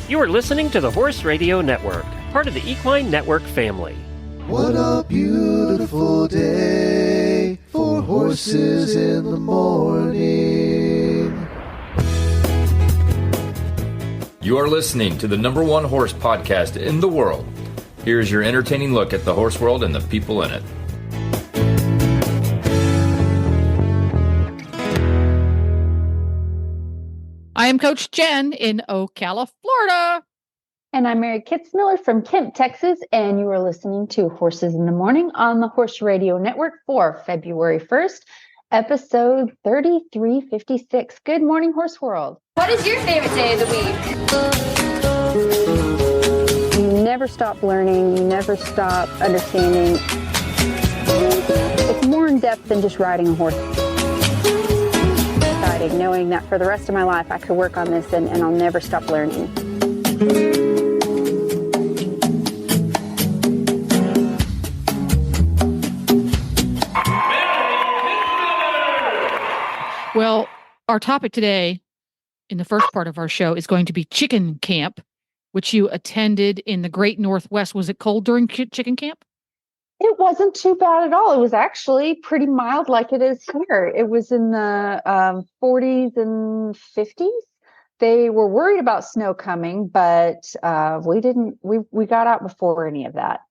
You are listening to the Horse Radio Network, part of the Equine Network family. What a beautiful day for horses in the morning. You are listening to the #1 horse podcast in the world. Here's your entertaining look at the horse world and the people in it. I am Coach Jenn in Ocala, Florida. And I'm Mary Kitzmiller from Kent, Texas, and you are listening to Horses in the Morning on the Horse Radio Network for February 1st, episode 3356. Good morning, Horse World. What is your favorite day of the week? You never stop learning. You never stop understanding. It's more in depth than just riding a horse. Exciting, knowing that for the rest of my life I could work on this and I'll never stop learning. Well, our topic today in the first part of our show is going to be chicken camp, which you attended in the Great Northwest. Was it cold during chicken camp? It wasn't too bad at all. It was actually pretty mild like it is here. It was in the 40s and 50s. They were worried about snow coming, but we got out before any of that.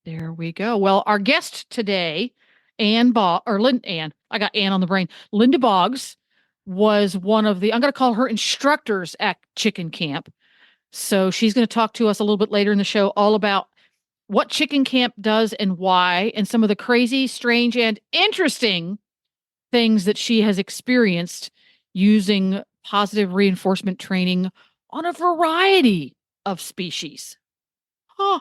There we go. Well, our guest today, I got Ann on the brain. Linda Boggs was one of the, I'm going to call her instructors at chicken camp. So she's going to talk to us a little bit later in the show all about what chicken camp does and why, and some of the crazy, strange, and interesting things that she has experienced using positive reinforcement training on a variety of species. Huh.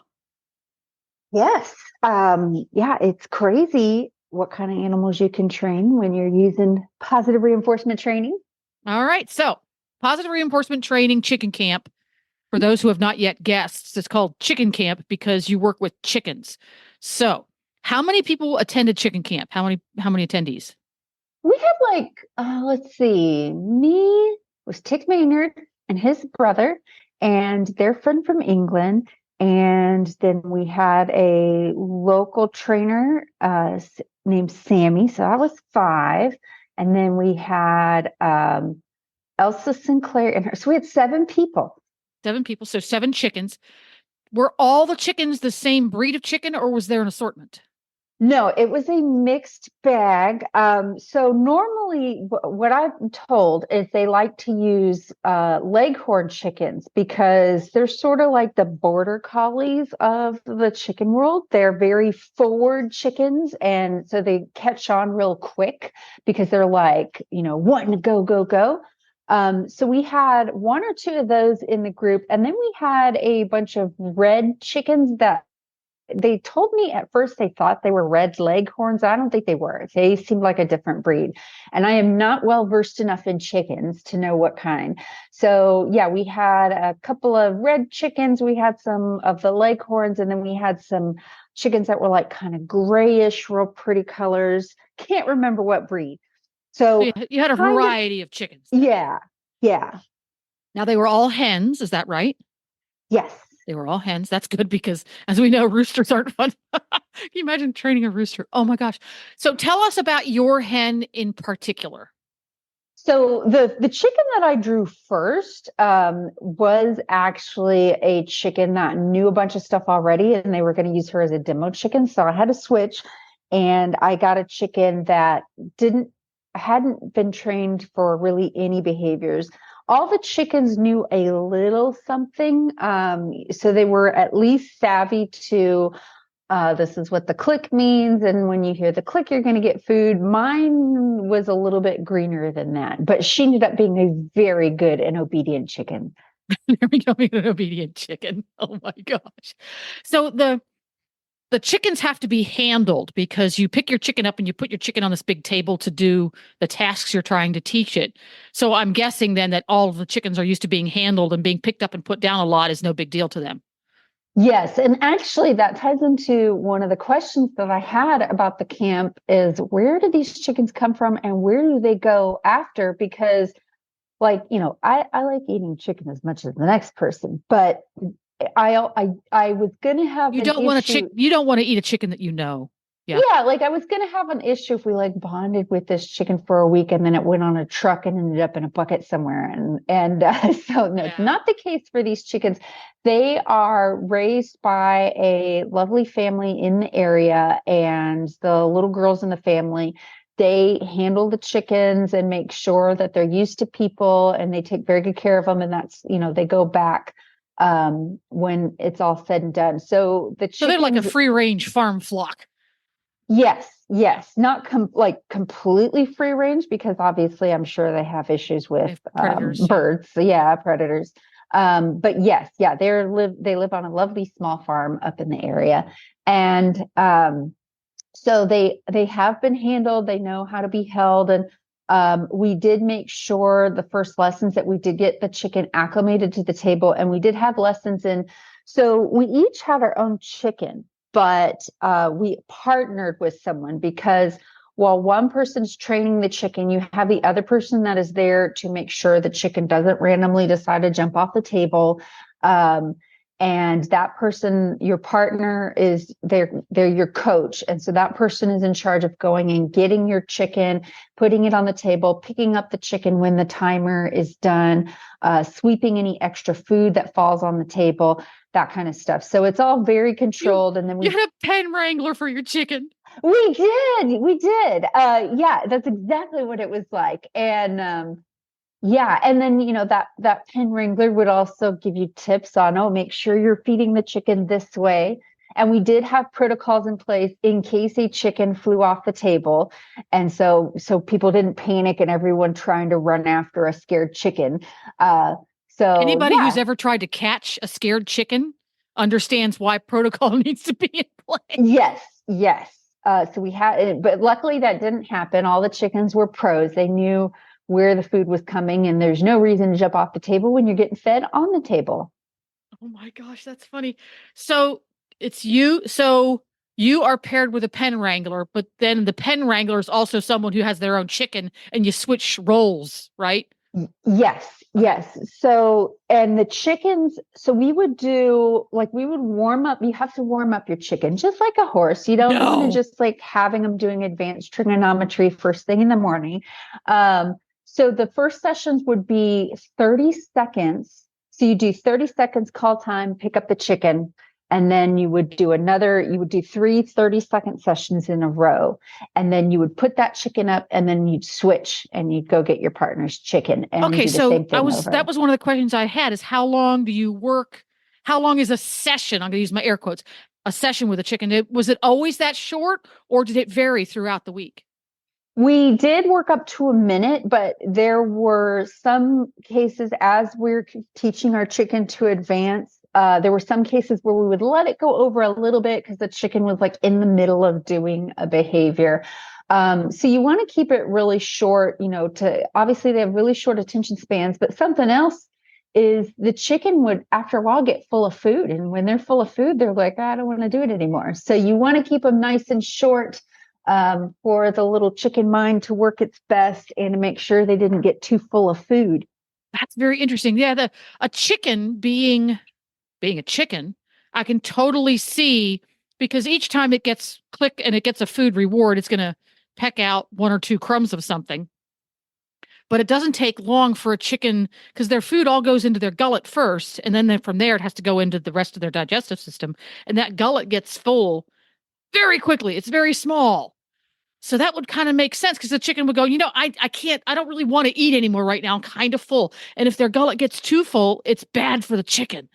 Yes. Yeah, it's crazy what kind of animals you can train when you're using positive reinforcement training. All right. So positive reinforcement training, chicken camp. For those who have not yet guessed, it's called chicken camp because you work with chickens. So how many people attended chicken camp? How many attendees? We had let's see, me was Tick Maynard and his brother and their friend from England. And then we had a local trainer named Sammy. So that was 5. And then we had Elsa Sinclair and her. So we had 7 people. 7 people. So 7 chickens. Were all the chickens the same breed of chicken or was there an assortment? No, it was a mixed bag. So normally what I'm told is they like to use leghorn chickens because they're sort of like the border collies of the chicken world. They're very forward chickens. And so they catch on real quick because they're like, wanting to go, go, go. So we had 1 or 2 of those in the group. And then we had a bunch of red chickens that they told me at first they thought they were red leghorns. I don't think they were. They seemed like a different breed. And I am not well versed enough in chickens to know what kind. So yeah, we had a couple of red chickens. We had some of the leghorns, and then we had some chickens that were like kind of grayish, real pretty colors. Can't remember what breed. So you had a variety of chickens. Yeah. Yeah. Now they were all hens. Is that right? Yes. They were all hens. That's good because, as we know, roosters aren't fun. Can you imagine training a rooster? Oh, my gosh. So tell us about your hen in particular. So the chicken that I drew first was actually a chicken that knew a bunch of stuff already, and they were going to use her as a demo chicken. So I had to switch, and I got a chicken that hadn't been trained for really any behaviors. All the chickens knew a little something. So they were at least savvy to, this is what the click means. And when you hear the click, you're going to get food. Mine was a little bit greener than that, but she ended up being a very good and obedient chicken. There we go, being an obedient chicken. Oh my gosh. So the chickens have to be handled because you pick your chicken up and you put your chicken on this big table to do the tasks you're trying to teach it. So I'm guessing then that all of the chickens are used to being handled, and being picked up and put down a lot is no big deal to them. Yes. And actually that ties into one of the questions that I had about the camp is, where do these chickens come from and where do they go after? Because like, I like eating chicken as much as the next person, but I was going to have You an don't want issue. you don't want to eat a chicken that you know. Yeah. Yeah, like I was going to have an issue if we like bonded with this chicken for a week and then it went on a truck and ended up in a bucket somewhere. And so no, Yeah. not the case for these chickens. They are raised by a lovely family in the area, and the little girls in the family, they handle the chickens and make sure that they're used to people, and they take very good care of them. And that's, they go back when it's all said and done. So the chickens, So they're like a free range farm flock. Yes, not completely free range, because obviously I'm sure they have issues with predators, birds. So yeah, predators. But yes, yeah, they live on a lovely small farm up in the area, and so they have been handled. They know how to be held, and we did make sure the first lessons that we did get the chicken acclimated to the table, and we did have lessons in. So we each had our own chicken, but we partnered with someone, because while one person's training the chicken, you have the other person that is there to make sure the chicken doesn't randomly decide to jump off the table. And that person, your partner, is they're your coach. And so that person is in charge of going and getting your chicken, putting it on the table, picking up the chicken when the timer is done, sweeping any extra food that falls on the table, that kind of stuff. So it's all very controlled. And then you had a pen wrangler for your chicken. We did. Yeah, that's exactly what it was like. And yeah, and then that pen wrangler would also give you tips on, make sure you're feeding the chicken this way. And we did have protocols in place in case a chicken flew off the table, and so people didn't panic and everyone trying to run after a scared chicken. So anybody who's ever tried to catch a scared chicken understands why protocol needs to be in place. Yes. So we had, but luckily that didn't happen. All the chickens were pros. They knew where the food was coming, and there's no reason to jump off the table when you're getting fed on the table. Oh my gosh, that's funny. So it's you. So you are paired with a pen wrangler, but then the pen wrangler is also someone who has their own chicken, and you switch roles, right? Yes. So, and the chickens, so we would warm up. You have to warm up your chicken just like a horse. You don't want to just like having them doing advanced trigonometry first thing in the morning. So the first sessions would be 30 seconds. So you do 30 seconds call time, pick up the chicken, and then you would do 3 30-second sessions in a row. And then you would put that chicken up, and then you'd switch and you'd go get your partner's chicken. And okay, so that was one of the questions I had, is how long do you work? How long is a session? I'm going to use my air quotes, a session with a chicken. Was it always that short, or did it vary throughout the week? We did work up to a minute, but there were some cases as we're teaching our chicken to advance. There were some cases where we would let it go over a little bit because the chicken was like in the middle of doing a behavior. So you want to keep it really short, obviously they have really short attention spans, but something else is the chicken would after a while get full of food. And when they're full of food, they're like, I don't want to do it anymore. So you want to keep them nice and short, for the little chicken mind to work its best and to make sure they didn't get too full of food. That's very interesting. Yeah, a chicken being a chicken, I can totally see, because each time it gets click and it gets a food reward, it's going to peck out 1 or 2 crumbs of something. But it doesn't take long for a chicken, because their food all goes into their gullet first, and then from there it has to go into the rest of their digestive system, and that gullet gets full very quickly. It's very small. So that would kind of make sense, because the chicken would go, I don't really want to eat anymore right now. I'm kind of full. And if their gullet gets too full, it's bad for the chicken.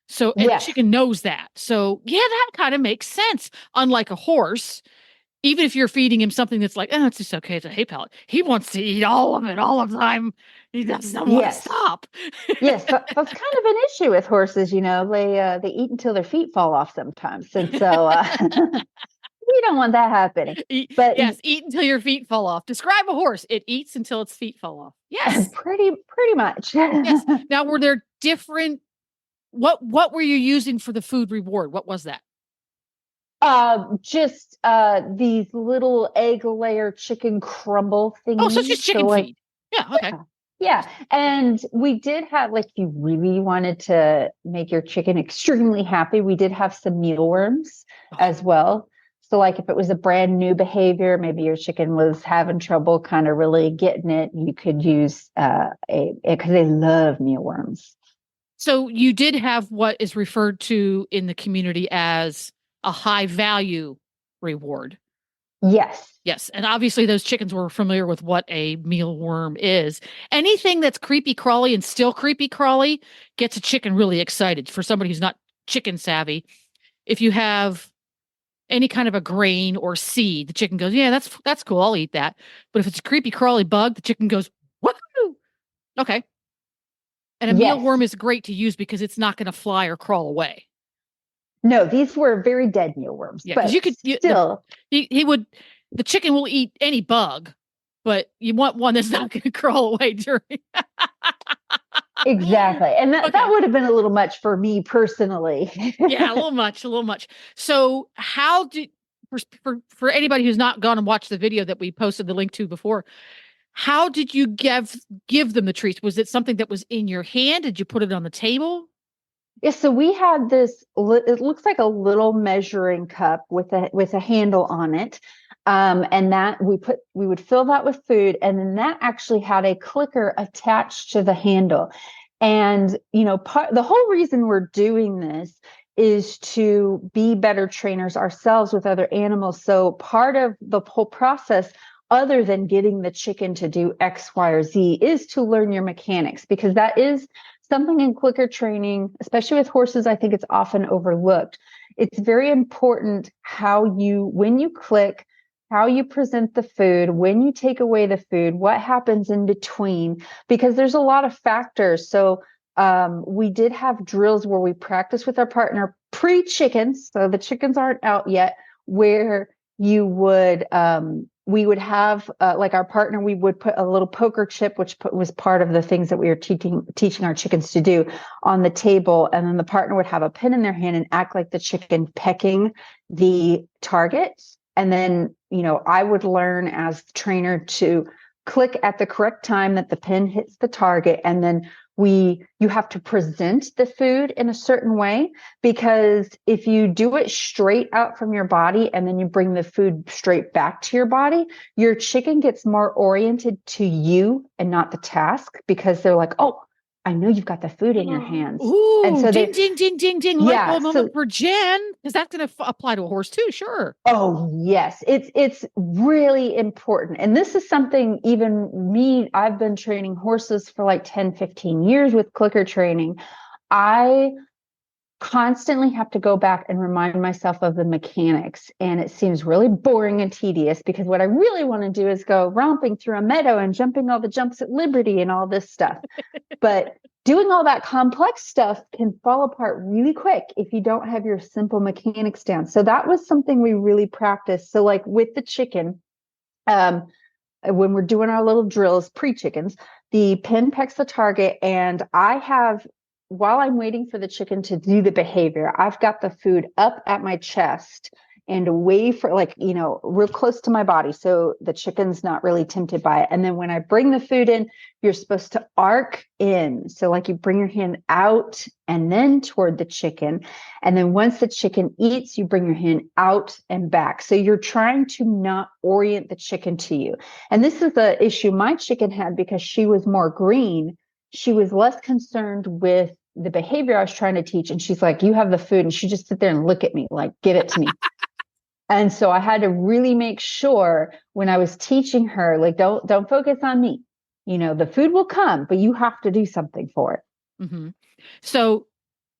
So and the chicken knows that. So yeah, that kind of makes sense. Unlike a horse, even if you're feeding him something that's like, it's just okay, it's a hay pellet, he wants to eat all of it all the time. He doesn't want to stop. Yes, that's kind of an issue with horses. They eat until their feet fall off sometimes, and so we don't want that happening. Eat until your feet fall off. Describe a horse. It eats until its feet fall off. Yes, pretty much. Yes. Now, were there different? What were you using for the food reward? What was that? Just these little egg layer chicken crumble things. Oh, so it's just chicken feed. Yeah. Okay. Yeah. And we did have, like, if you really wanted to make your chicken extremely happy, we did have some mealworms as well. So like if it was a brand new behavior, maybe your chicken was having trouble kind of really getting it, you could use because they love mealworms. So you did have what is referred to in the community as a high value reward. Yes. Yes. And obviously those chickens were familiar with what a mealworm is. Anything that's creepy crawly and still creepy crawly gets a chicken really excited. For somebody who's not chicken savvy, if you have any kind of a grain or seed, the chicken goes, yeah, that's cool. I'll eat that. But if it's a creepy crawly bug, the chicken goes, woohoo. Okay. And a Yes. mealworm is great to use because it's not going to fly or crawl away. No, these were very dead mealworms. Yeah, but because you could still. The chicken will eat any bug, but you want one that's not going to crawl away during. Exactly. And that would have been a little much for me personally. Yeah, a little much. So how did, for anybody who's not gone and watched the video that we posted the link to before, how did you give them the treats? Was it something that was in your hand? Did you put it on the table? Yeah, so we had this, it looks like a little measuring cup with a handle on it. And that we would fill that with food. And then that actually had a clicker attached to the handle. And, the whole reason we're doing this is to be better trainers ourselves with other animals. So part of the whole process, other than getting the chicken to do X, Y, or Z, is to learn your mechanics, because that is something in clicker training, especially with horses, I think it's often overlooked. It's very important when you click, how you present the food, when you take away the food, what happens in between, because there's a lot of factors. So we did have drills where we practice with our partner pre-chickens, so the chickens aren't out yet, where you would we would have like our partner, we would put a little poker chip, which was part of the things that we were teaching our chickens to do, on the table. And then the partner would have a pin in their hand and act like the chicken pecking the target. And then, I would learn as the trainer to click at the correct time that the pin hits the target. And then you have to present the food in a certain way, because if you do it straight out from your body and then you bring the food straight back to your body, your chicken gets more oriented to you and not the task, because they're like, oh, I know you've got the food in your hands. Ooh, and so ding, ding. Light bulb moment for Jen, because that's going to apply to a horse too. Sure. Oh, yes. It's really important. And this is something I've been training horses for like 10, 15 years with clicker training. I constantly have to go back and remind myself of the mechanics. And it seems really boring and tedious, because what I really want to do is go romping through a meadow and jumping all the jumps at Liberty and all this stuff. But doing all that complex stuff can fall apart really quick if you don't have your simple mechanics down. So that was something we really practiced. So like with the chicken, when we're doing our little drills, pre-chickens, the pin pecks the target, and while I'm waiting for the chicken to do the behavior, I've got the food up at my chest and away for real close to my body, so the chicken's not really tempted by it. And then when I bring the food in, you're supposed to arc in. So like you bring your hand out and then toward the chicken. And then once the chicken eats, you bring your hand out and back. So you're trying to not orient the chicken to you. And this is the issue my chicken had, because she was more green. She was less concerned with the behavior I was trying to teach. And she's like, you have the food. And she just sit there and look at me like, give it to me. And so I had to really make sure when I was teaching her, like, don't focus on me. The food will come, but you have to do something for it. Mm-hmm. So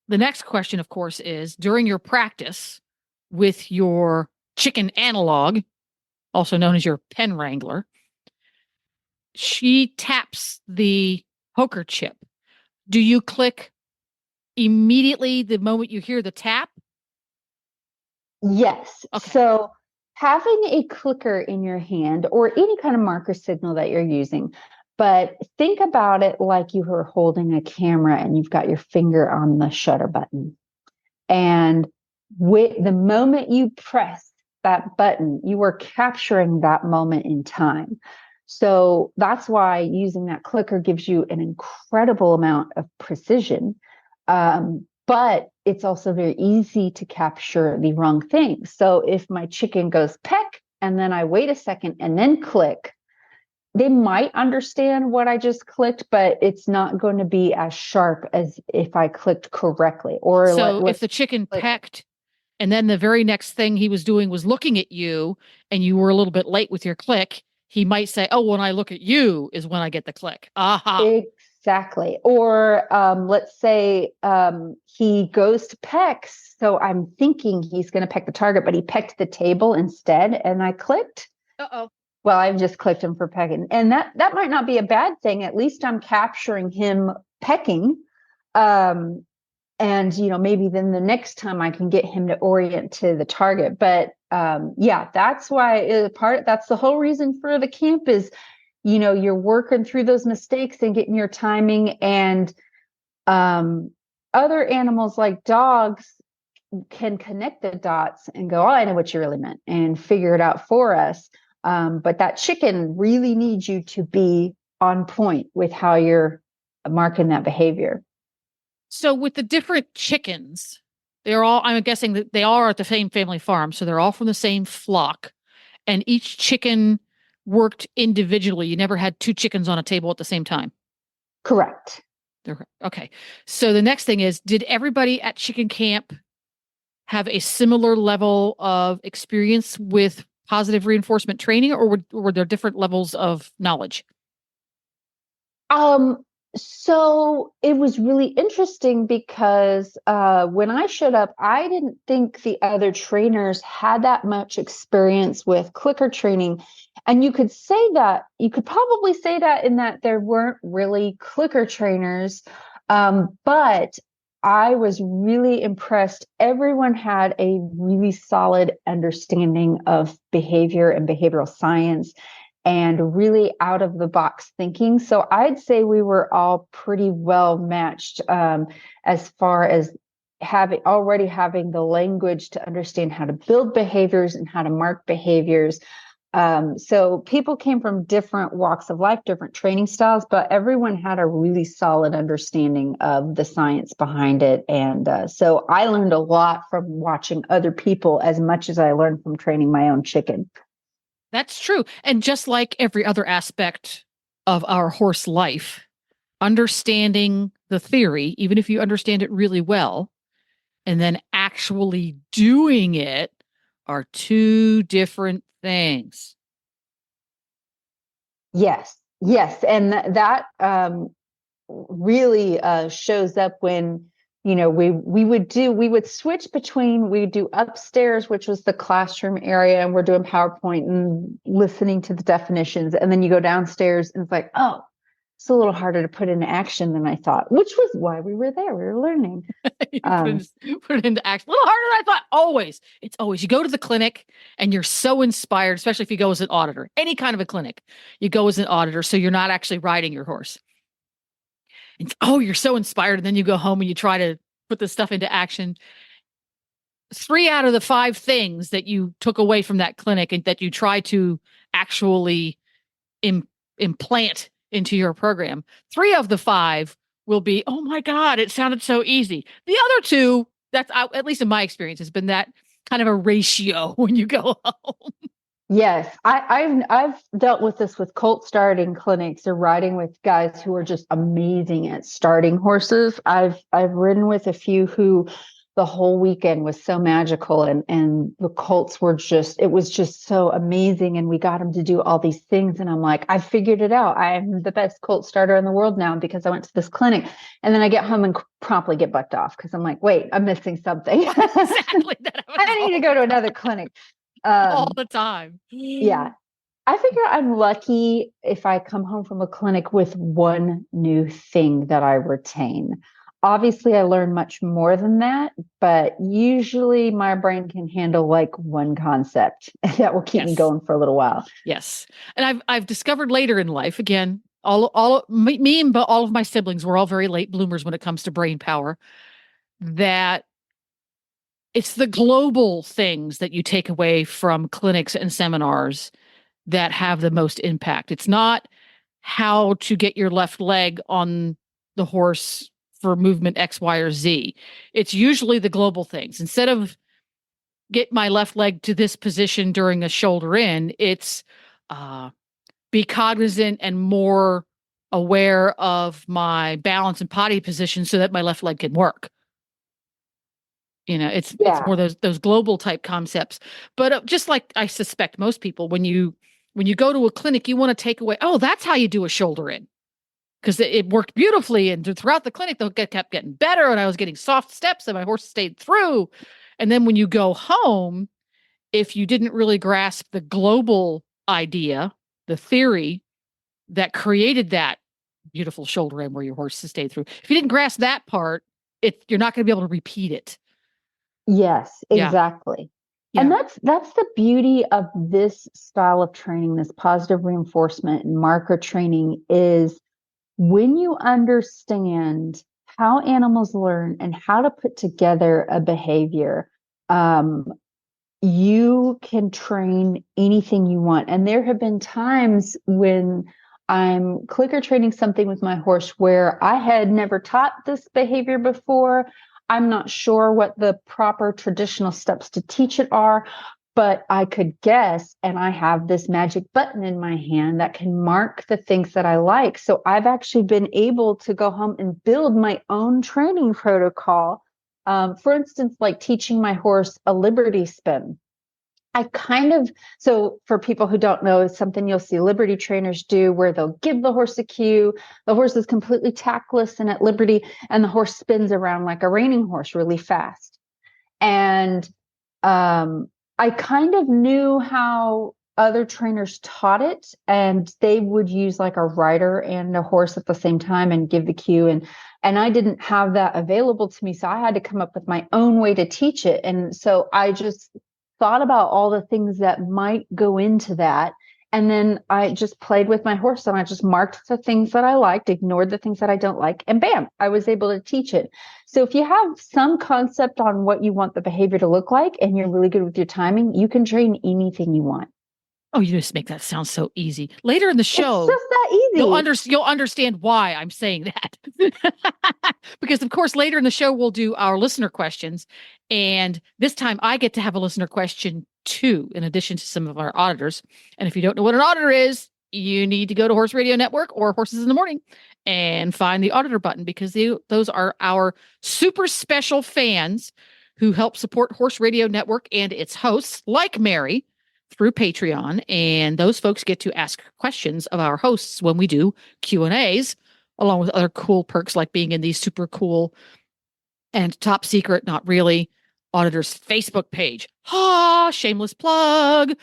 the next question, of course, is during your practice with your chicken analog, also known as your pen wrangler, she taps the poker chip. Do you click immediately the moment you hear the tap? Yes. Okay. So having a clicker in your hand, or any kind of marker signal that you're using, but think about it like you were holding a camera and you've got your finger on the shutter button. And with the moment you press that button, you are capturing that moment in time. So that's why using that clicker gives you an incredible amount of precision. But it's also very easy to capture the wrong thing. So if my chicken goes peck and then I wait a second and then click, they might understand what I just clicked, but it's not going to be as sharp as if I clicked correctly. Or so if the chicken pecked and then the very next thing he was doing was looking at you and you were a little bit late with your click, he might say, oh, when I look at you is when I get the click. Aha. Exactly. Or let's say he goes to peck. So I'm thinking he's going to peck the target, but he pecked the table instead. And I clicked. Uh-oh. Well, I've just clicked him for pecking. And that might not be a bad thing. At least I'm capturing him pecking. And, maybe then the next time I can get him to orient to the target. But that's why that's the whole reason for the camp is, you're working through those mistakes and getting your timing. And other animals like dogs can connect the dots and go, oh, I know what you really meant, and figure it out for us. But that chicken really needs you to be on point with how you're marking that behavior. So with the different chickens, I'm guessing that they are at the same family farm. So they're all from the same flock, and each chicken worked individually. You never had two chickens on a table at the same time. Correct. Okay. So the next thing is, did everybody at chicken camp have a similar level of experience with positive reinforcement training, or were there different levels of knowledge? So it was really interesting because when I showed up, I didn't think the other trainers had that much experience with clicker training. And you could probably say that in that there weren't really clicker trainers. But I was really impressed. Everyone had a really solid understanding of behavior and behavioral science and really out of the box thinking. So I'd say we were all pretty well matched as far as having the language to understand how to build behaviors and how to mark behaviors. So people came from different walks of life, different training styles, but everyone had a really solid understanding of the science behind it. And so I learned a lot from watching other people as much as I learned from training my own chicken. That's true. And just like every other aspect of our horse life, understanding the theory, even if you understand it really well, and then actually doing it are two different things. Yes. And that really shows up when, we would switch between, we'd do upstairs, which was the classroom area, and we're doing PowerPoint and listening to the definitions. And then you go downstairs and it's like, oh, it's a little harder to put into action than I thought, which was why we were there. We were learning. Put it into action. A little harder than I thought. Always. It's always, you go to the clinic and you're so inspired, especially if you go as an auditor, any kind of a clinic, you go as an auditor. So you're not actually riding your horse. And you're so inspired. And then you go home and you try to put this stuff into action. 3 out of the 5 things that you took away from that clinic and that you try to actually implant into your program, 3 of the 5 will be, oh my God, it sounded so easy. The other 2, that's at least in my experience, has been that kind of a ratio when you go home. Yes, I've dealt with this with colt starting clinics or riding with guys who are just amazing at starting horses. I've ridden with a few who the whole weekend was so magical, and the colts it was just so amazing, and we got them to do all these things, and I'm like, I figured it out. I'm the best colt starter in the world now because I went to this clinic. And then I get home and promptly get bucked off because I'm like, wait, I'm missing something. Exactly. I need to go to another clinic. All the time. Yeah. I figure I'm lucky if I come home from a clinic with one new thing that I retain. Obviously, I learn much more than that, but usually my brain can handle like one concept that will keep me going for a little while. Yes. And I've discovered later in life, again, me and all of my siblings were all very late bloomers when it comes to brain power, that it's the global things that you take away from clinics and seminars that have the most impact. It's not how to get your left leg on the horse for movement X, Y, or Z. It's usually the global things. Instead of get my left leg to this position during a shoulder in, it's be cognizant and more aware of my balance and potty position so that my left leg can work. It's more those global type concepts. But just like I suspect most people, when you go to a clinic, you want to take away, oh, that's how you do a shoulder in. Because it worked beautifully. And throughout the clinic, the hook kept getting better. And I was getting soft steps and my horse stayed through. And then when you go home, if you didn't really grasp the global idea, the theory that created that beautiful shoulder in where your horse stayed through, if you didn't grasp that part, you're not going to be able to repeat it. Yes, exactly. Yeah. And that's the beauty of this style of training, this positive reinforcement and marker training, is when you understand how animals learn and how to put together a behavior, you can train anything you want. And there have been times when I'm clicker training something with my horse where I had never taught this behavior before. I'm not sure what the proper traditional steps to teach it are, but I could guess, and I have this magic button in my hand that can mark the things that I like. So I've actually been able to go home and build my own training protocol. For instance, like teaching my horse a liberty spin. So for people who don't know, it's something you'll see liberty trainers do where they'll give the horse a cue. The horse is completely tactless and at liberty, and the horse spins around like a reining horse really fast. And I kind of knew how other trainers taught it, and they would use like a rider and a horse at the same time and give the cue. And I didn't have that available to me. So I had to come up with my own way to teach it. And so I just thought about all the things that might go into that. And then I just played with my horse and I just marked the things that I liked, ignored the things that I don't like, and bam, I was able to teach it. So if you have some concept on what you want the behavior to look like and you're really good with your timing, you can train anything you want. Oh, you just make that sound so easy. Later in the show, it's just that easy. You'll understand why I'm saying that. Because, of course, later in the show, we'll do our listener questions. And this time I get to have a listener question too, in addition to some of our auditors. And if you don't know what an auditor is, you need to go to Horse Radio Network or Horses in the Morning and find the auditor button, because those are our super special fans who help support Horse Radio Network and its hosts, like Mary, through Patreon. And those folks get to ask questions of our hosts when we do Q&As, along with other cool perks like being in the super cool and top secret, not really, auditors Facebook page. Shameless plug.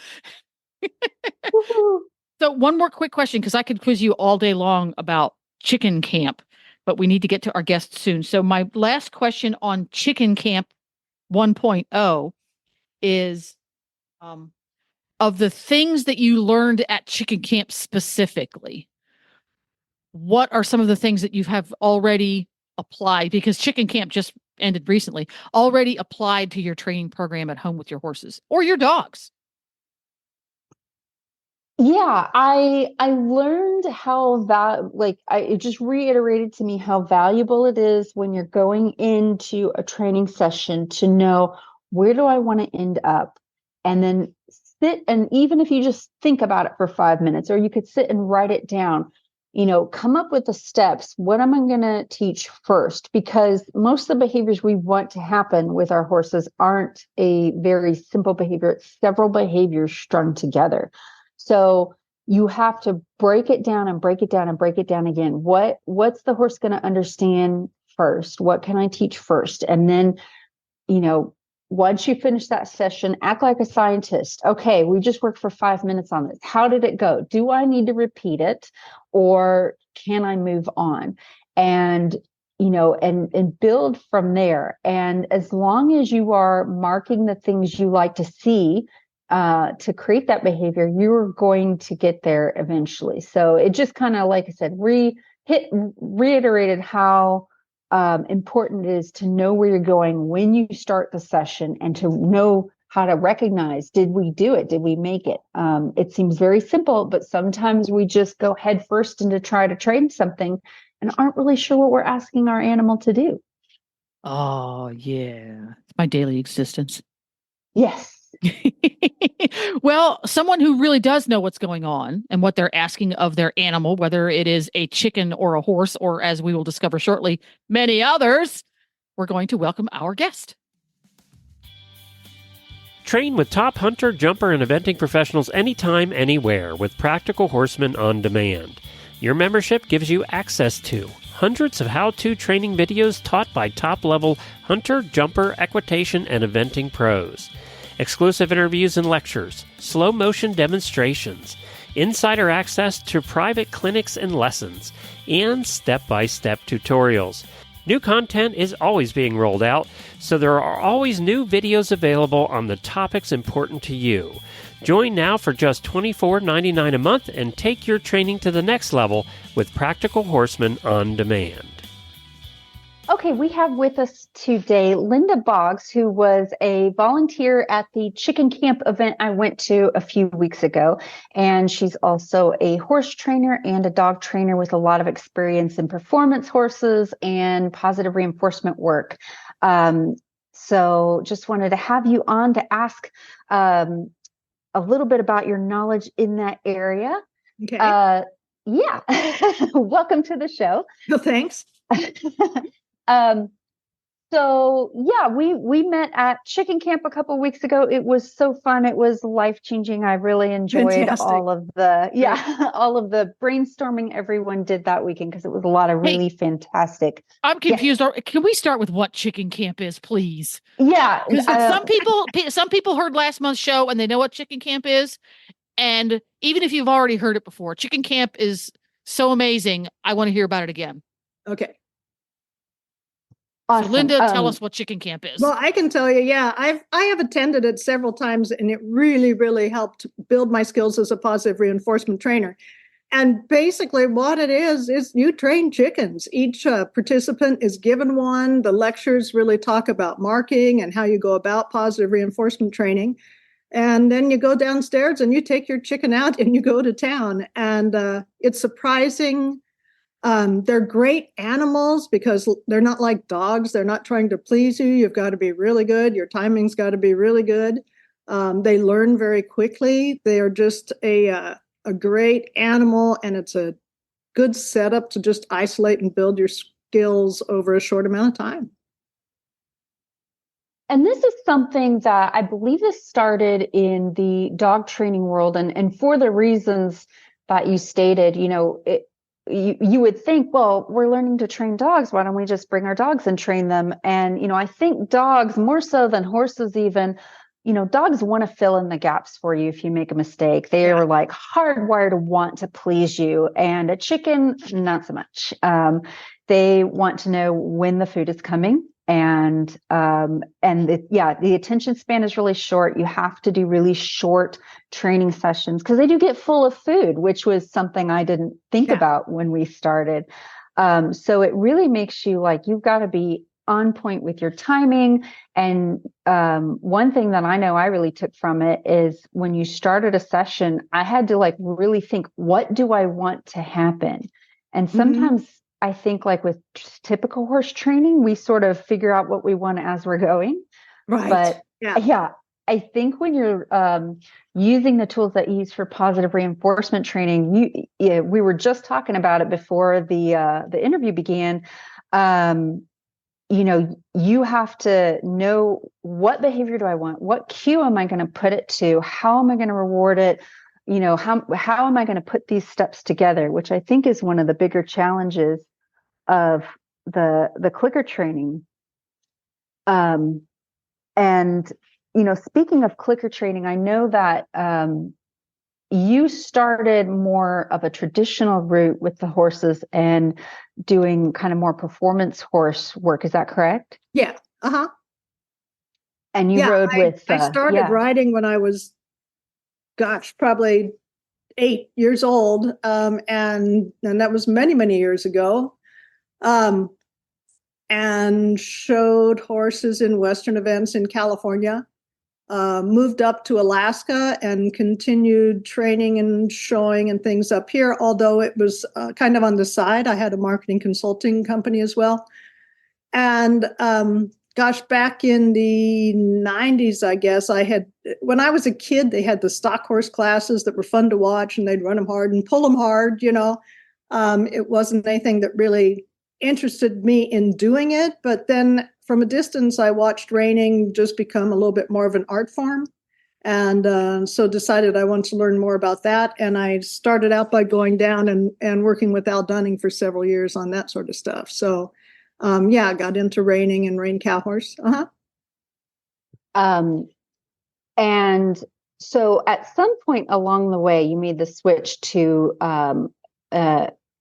So one more quick question, because I could quiz you all day long about chicken camp, but we need to get to our guests soon. So my last question on chicken camp 1.0 is, of the things that you learned at chicken camp specifically, what are some of the things that you have already applied? Because chicken camp just ended recently, already applied to your training program at home with your horses or your dogs. Yeah, I learned how it just reiterated to me how valuable it is when you're going into a training session to know, where do I want to end up? And then sit, and even if you just think about it for 5 minutes, or you could sit and write it down, come up with the steps. What am I going to teach first? Because most of the behaviors we want to happen with our horses aren't a very simple behavior. It's several behaviors strung together. So you have to break it down and break it down and break it down again. What's the horse going to understand first? What can I teach first? And then, once you finish that session, act like a scientist. Okay, we just worked for 5 minutes on this. How did it go? Do I need to repeat it, or can I move on? And, and build from there. And as long as you are marking the things you like to see, to create that behavior, you're going to get there eventually. So it just kind of, like I said, reiterated how important it is to know where you're going when you start the session, and to know how to recognize, did we do it? Did we make it? It seems very simple, but sometimes we just go head first into try to train something and aren't really sure what we're asking our animal to do. Oh, yeah. It's my daily existence. Yes. Well, someone who really does know what's going on and what they're asking of their animal, whether it is a chicken or a horse, or as we will discover shortly, many others, we're going to welcome our guest. Train with top hunter, jumper, and eventing professionals anytime, anywhere with Practical Horsemen on Demand. Your membership gives you access to hundreds of how-to training videos taught by top-level hunter, jumper, equitation, and eventing pros. Exclusive interviews and lectures, slow-motion demonstrations, insider access to private clinics and lessons, and step-by-step tutorials. New content is always being rolled out, so there are always new videos available on the topics important to you. Join now for just $24.99 a month and take your training to the next level with Practical Horsemen on Demand. Okay, we have with us today Linda Boggs, who was a volunteer at the chicken camp event I went to a few weeks ago. And she's also a horse trainer and a dog trainer with a lot of experience in performance horses and positive reinforcement work. So just wanted to have you on to ask a little bit about your knowledge in that area. Okay. Yeah. Welcome to the show. Well, thanks. So yeah, we met at chicken camp a couple of weeks ago. It was so fun. It was life-changing. I really enjoyed Fantastic. all of the brainstorming everyone did that weekend because it was a lot of really fantastic. I'm confused. Can we start with what chicken camp is, please? Yeah. Because some people heard last month's show and they know what chicken camp is. And even if you've already heard it before, chicken camp is so amazing. I want to hear about it again. Okay. Awesome. So Linda, tell us what chicken camp is. Well, I can tell you, yeah, I have attended it several times, and it really, really helped build my skills as a positive reinforcement trainer. And basically what it is you train chickens. Each participant is given one. The lectures really talk about marking and how you go about positive reinforcement training. And then you go downstairs and you take your chicken out and you go to town. And it's surprising. They're great animals because they're not like dogs. They're not trying to please you. You've got to be really good. Your timing's got to be really good. They learn very quickly. They are just a great animal, and it's a good setup to just isolate and build your skills over a short amount of time. And this is something that I believe this started in the dog training world, and for the reasons that you stated, you would think, well, we're learning to train dogs. Why don't we just bring our dogs and train them? And, I think dogs, more so than horses even, dogs want to fill in the gaps for you if you make a mistake. They are like hardwired to want to please you. And a chicken, not so much. They want to know when the food is coming. And the attention span is really short. You have to do really short training sessions because they do get full of food, which was something I didn't think about when we started. So it really makes you like, you've got to be on point with your timing. And one thing that I know I really took from it is when you started a session, I had to really think, what do I want to happen? And sometimes I think with typical horse training, we sort of figure out what we want as we're going. Right. But I think when you're using the tools that you use for positive reinforcement training, we were just talking about it before the interview began. You have to know, what behavior do I want? What cue am I going to put it to? How am I going to reward it? How am I going to put these steps together? Which I think is one of the bigger challenges of the clicker training. Speaking of clicker training, I know that you started more of a traditional route with the horses and doing kind of more performance horse work. Is that correct? Yeah. Uh-huh. And you rode with... I started riding when I was, probably 8 years old. And that was many, many years ago. And showed horses in Western events in California. moved up to Alaska and continued training and showing and things up here, although it was kind of on the side. I had a marketing consulting company as well. And gosh, back in the 90s, I guess, when I was a kid, they had the stock horse classes that were fun to watch, and they'd run them hard and pull them hard, It wasn't anything that really interested me in doing it. But then from a distance, I watched reining just become a little bit more of an art form. And so decided I wanted to learn more about that. And I started out by going down and working with Al Dunning for several years on that sort of stuff. So I got into reining and rein cow horse. And so at some point along the way, you made the switch to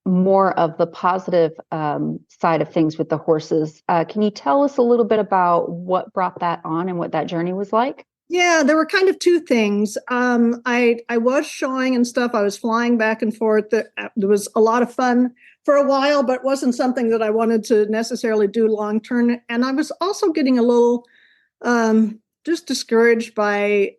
more of the positive side of things with the horses. Can you tell us a little bit about what brought that on and what that journey was like? Yeah, there were kind of two things. I was showing and stuff. I was flying back and forth. There was a lot of fun for a while, but it wasn't something that I wanted to necessarily do long term. And I was also getting a little just discouraged by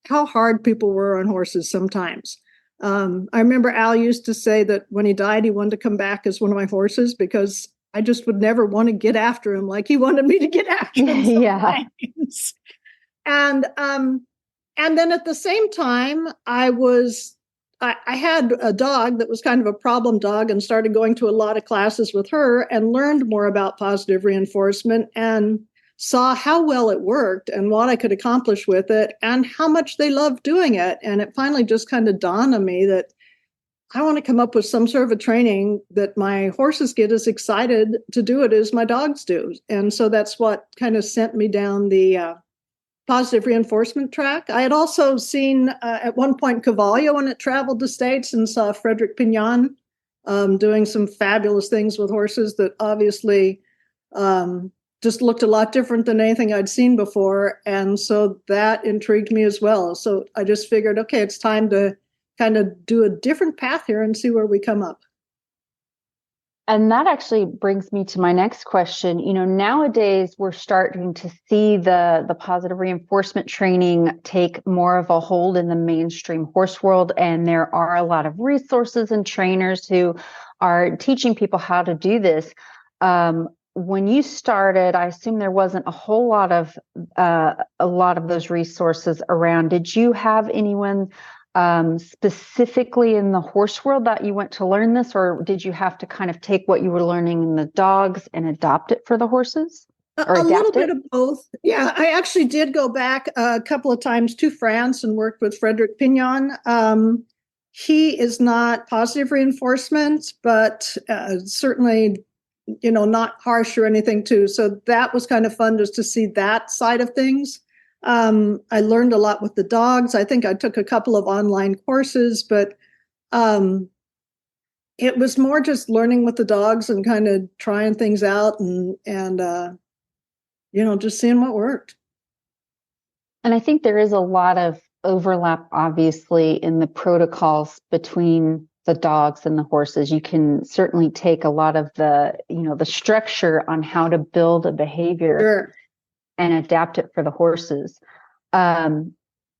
how hard people were on horses sometimes. I remember Al used to say that when he died, he wanted to come back as one of my horses because I just would never want to get after him like he wanted me to get after him. Yeah. And then at the same time, I had a dog that was kind of a problem dog and started going to a lot of classes with her and learned more about positive reinforcement and saw how well it worked and what I could accomplish with it and how much they loved doing it. And it finally just kind of dawned on me that I want to come up with some sort of a training that my horses get as excited to do it as my dogs do. And so that's what kind of sent me down the positive reinforcement track. I had also seen at one point Cavallo when it traveled the States and saw Frederick Pignon doing some fabulous things with horses that obviously just looked a lot different than anything I'd seen before. And so that intrigued me as well. So I just figured, okay, it's time to kind of do a different path here and see where we come up. And that actually brings me to my next question. Nowadays we're starting to see the positive reinforcement training take more of a hold in the mainstream horse world. And there are a lot of resources and trainers who are teaching people how to do this. When you started, I assume there wasn't a whole lot of those resources around. Did you have anyone specifically in the horse world that you went to learn this, or did you have to kind of take what you were learning in the dogs and adopt it for the horses? A little bit of both. Yeah, I actually did go back a couple of times to France and worked with Frederick Pignon. He is not positive reinforcement, but certainly, not harsh or anything too. So that was kind of fun just to see that side of things. I learned a lot with the dogs. I think I took a couple of online courses, but it was more just learning with the dogs and kind of trying things out and just seeing what worked. And I think there is a lot of overlap, obviously, in the protocols between the dogs and the horses. You can certainly take a lot of the structure on how to build a behavior. Sure. And adapt it for the horses.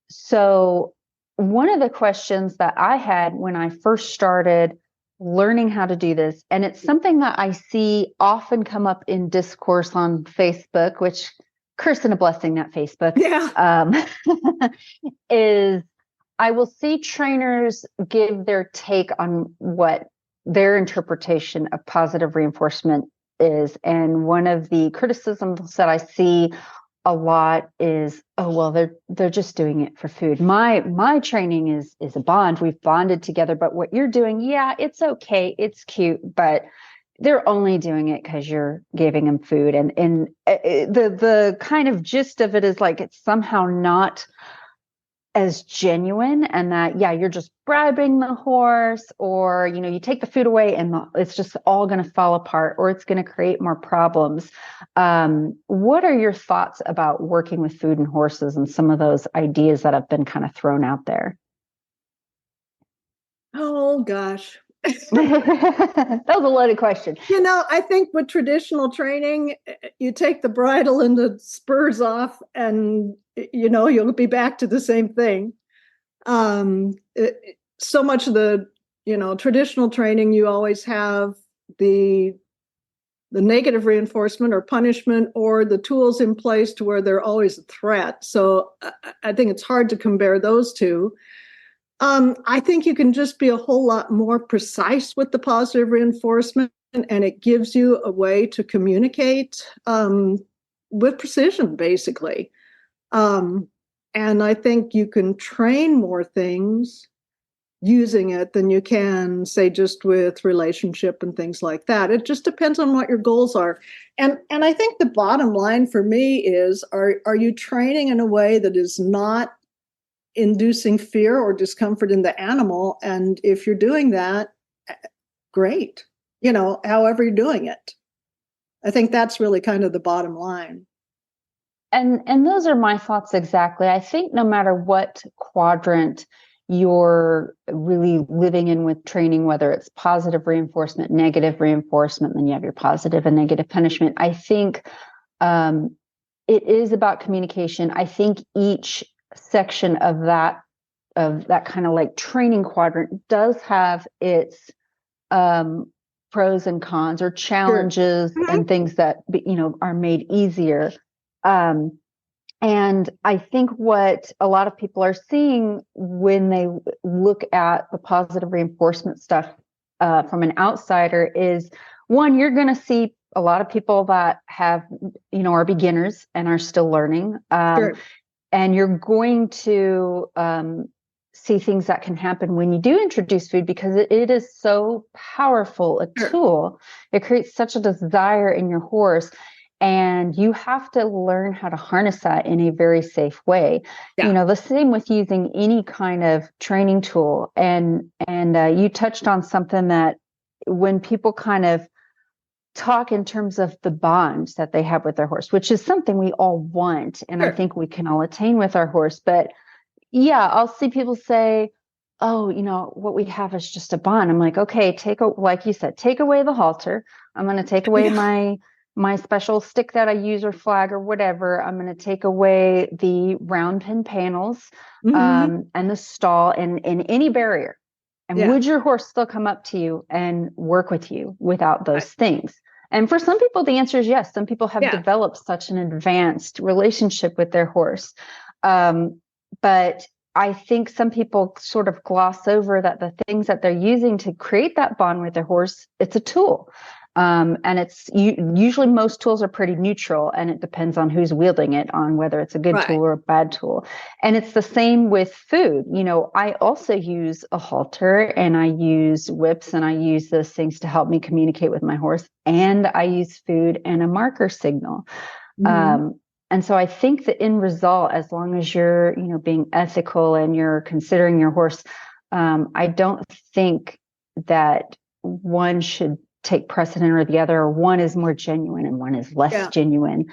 So one of the questions that I had when I first started learning how to do this, and it's something that I see often come up in discourse on Facebook, which curse and a blessing, that Facebook, is I will see trainers give their take on what their interpretation of positive reinforcement is. And one of the criticisms that I see a lot is, oh, well, they're just doing it for food. My training is a bond. We've bonded together, but what you're doing, yeah, it's okay. It's cute, but they're only doing it because you're giving them food. And the kind of gist of it is like, it's somehow not as genuine, and that, yeah, you're just bribing the horse, or, you take the food away and it's just all going to fall apart, or it's going to create more problems. What are your thoughts about working with food and horses and some of those ideas that have been kind of thrown out there? Oh, gosh. That was a loaded question. I think with traditional training, you take the bridle and the spurs off and, you'll be back to the same thing. So much of the, traditional training, you always have the negative reinforcement or punishment or the tools in place to where they're always a threat. So I think it's hard to compare those two. I think you can just be a whole lot more precise with the positive reinforcement, and it gives you a way to communicate with precision, basically. And I think you can train more things using it than you can, say, just with relationship and things like that. It just depends on what your goals are. And I think the bottom line for me is, are you training in a way that is not inducing fear or discomfort in the animal? And if you're doing that, great, however you're doing it. I think that's really kind of the bottom line. And those are my thoughts exactly. I think no matter what quadrant you're really living in with training, whether it's positive reinforcement, negative reinforcement, then you have your positive and negative punishment. I think it is about communication. I think each section of that kind of like training quadrant does have its pros and cons or challenges and things that are made easier. And I think what a lot of people are seeing when they look at the positive reinforcement stuff from an outsider is, one, you're going to see a lot of people that have, are beginners and are still learning. And you're going to see things that can happen when you do introduce food, because it is so powerful a tool. It creates such a desire in your horse. And you have to learn how to harness that in a very safe way. Yeah. The same with using any kind of training tool. And you touched on something that when people kind of talk in terms of the bonds that they have with their horse, which is something we all want. And I think we can all attain with our horse. But yeah, I'll see people say, oh, what we have is just a bond. I'm like, okay, like you said, take away the halter. I'm going to take away my special stick that I use or flag or whatever. I'm going to take away the round pin panels and the stall and any barrier. And would your horse still come up to you and work with you without those things? And for some people, the answer is yes. Some people have developed such an advanced relationship with their horse. But I think some people sort of gloss over that the things that they're using to create that bond with their horse, it's a tool. And it's usually most tools are pretty neutral, and it depends on who's wielding it, on whether it's a good tool or a bad tool. And it's the same with food. I also use a halter, and I use whips, and I use those things to help me communicate with my horse. And I use food and a marker signal. And so I think the end result, as long as you're, being ethical and you're considering your horse, I don't think that one should take precedent or the other, or one is more genuine and one is less genuine.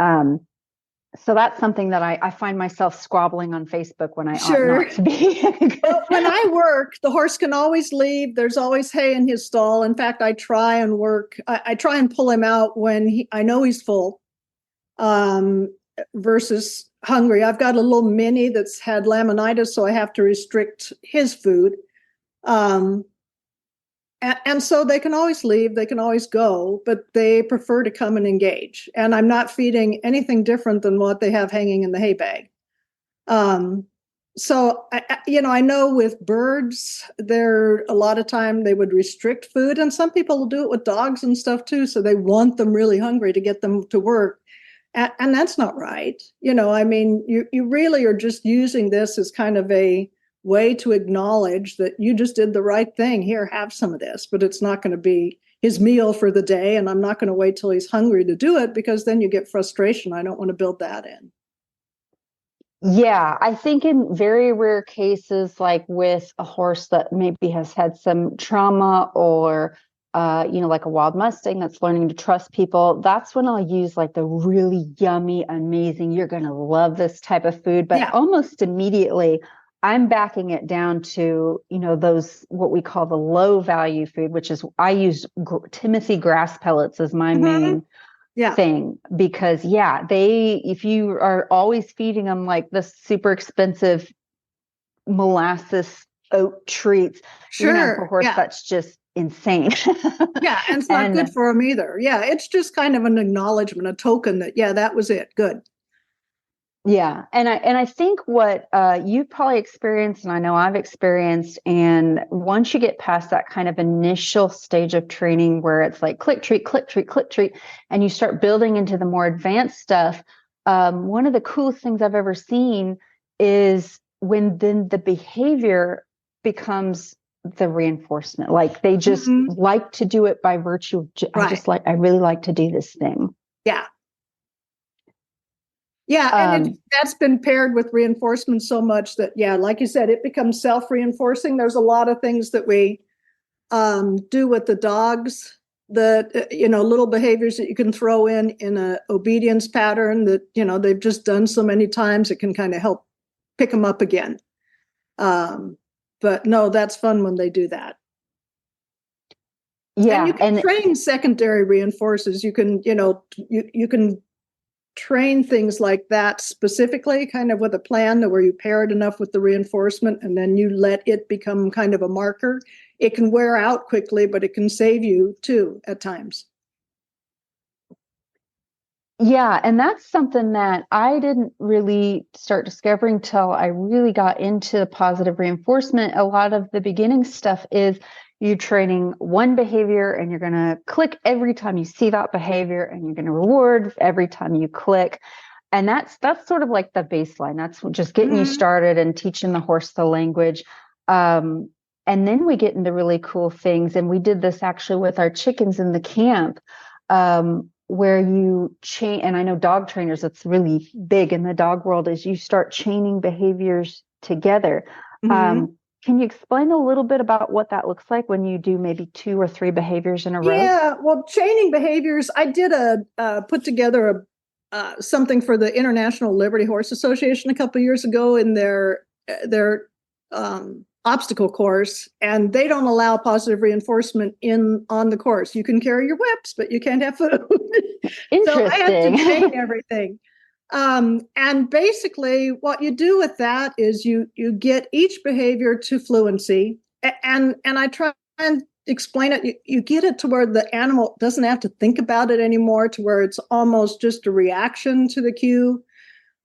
So that's something that I find myself squabbling on Facebook when I ought not to be. Well, when I work, the horse can always leave. There's always hay in his stall. In fact, I try and work. I try and pull him out when I know he's full versus hungry. I've got a little mini that's had laminitis, so I have to restrict his food. And so they can always leave, they can always go, but they prefer to come and engage. And I'm not feeding anything different than what they have hanging in the hay bag. So, I know with birds, a lot of time they would restrict food, and some people will do it with dogs and stuff too. So they want them really hungry to get them to work. And that's not right. You really are just using this as kind of a way to acknowledge that you just did the right thing. Here, have some of this, but it's not going to be his meal for the day. And I'm not going to wait till he's hungry to do it, because then you get frustration. I don't want to build that in. Yeah, I think in very rare cases, like with a horse that maybe has had some trauma or, like a wild Mustang that's learning to trust people, that's when I'll use like the really yummy, amazing, you're going to love this type of food. But almost immediately, I'm backing it down to, those, what we call the low value food, which is, I use Timothy grass pellets as my main thing, because if you are always feeding them like the super expensive molasses oat treats, for horse, that's just insane. And it's not good for them either. It's just kind of an acknowledgement, a token that that was it. Good. Yeah. And I think what you've probably experienced, and I know I've experienced, and once you get past that kind of initial stage of training where it's like click treat, and you start building into the more advanced stuff, one of the coolest things I've ever seen is when then the behavior becomes the reinforcement. Like they just like to do it by virtue of, I really like to do this thing. Yeah. Yeah, and that's been paired with reinforcement so much that, like you said, it becomes self-reinforcing. There's a lot of things that we do with the dogs, that, little behaviors that you can throw in a obedience pattern that, they've just done so many times, it can kind of help pick them up again. But no, that's fun when they do that. Yeah, and you can train secondary reinforcers. You can, you can train things like that specifically, kind of with a plan where you pair it enough with the reinforcement and then you let it become kind of a marker. It can wear out quickly, but it can save you too at times. Yeah, and that's something that I didn't really start discovering till I really got into positive reinforcement. A lot of the beginning stuff is you training one behavior and you're going to click every time you see that behavior, and you're going to reward every time you click. And that's sort of like the baseline. That's just getting you started and teaching the horse the language. And then we get into really cool things. And we did this actually with our chickens in the camp, where you chain, and I know dog trainers, it's really big in the dog world, is you start chaining behaviors together. Can you explain a little bit about what that looks like when you do maybe 2 or 3 behaviors in a row? Yeah, well, chaining behaviors, I did put together something for the International Liberty Horse Association a couple of years ago in their obstacle course, and they don't allow positive reinforcement on the course. You can carry your whips, but you can't have food. Interesting. So I had to chain everything. And basically what you do with that is you get each behavior to fluency, and I try and explain it. You get it to where the animal doesn't have to think about it anymore, to where it's almost just a reaction to the cue.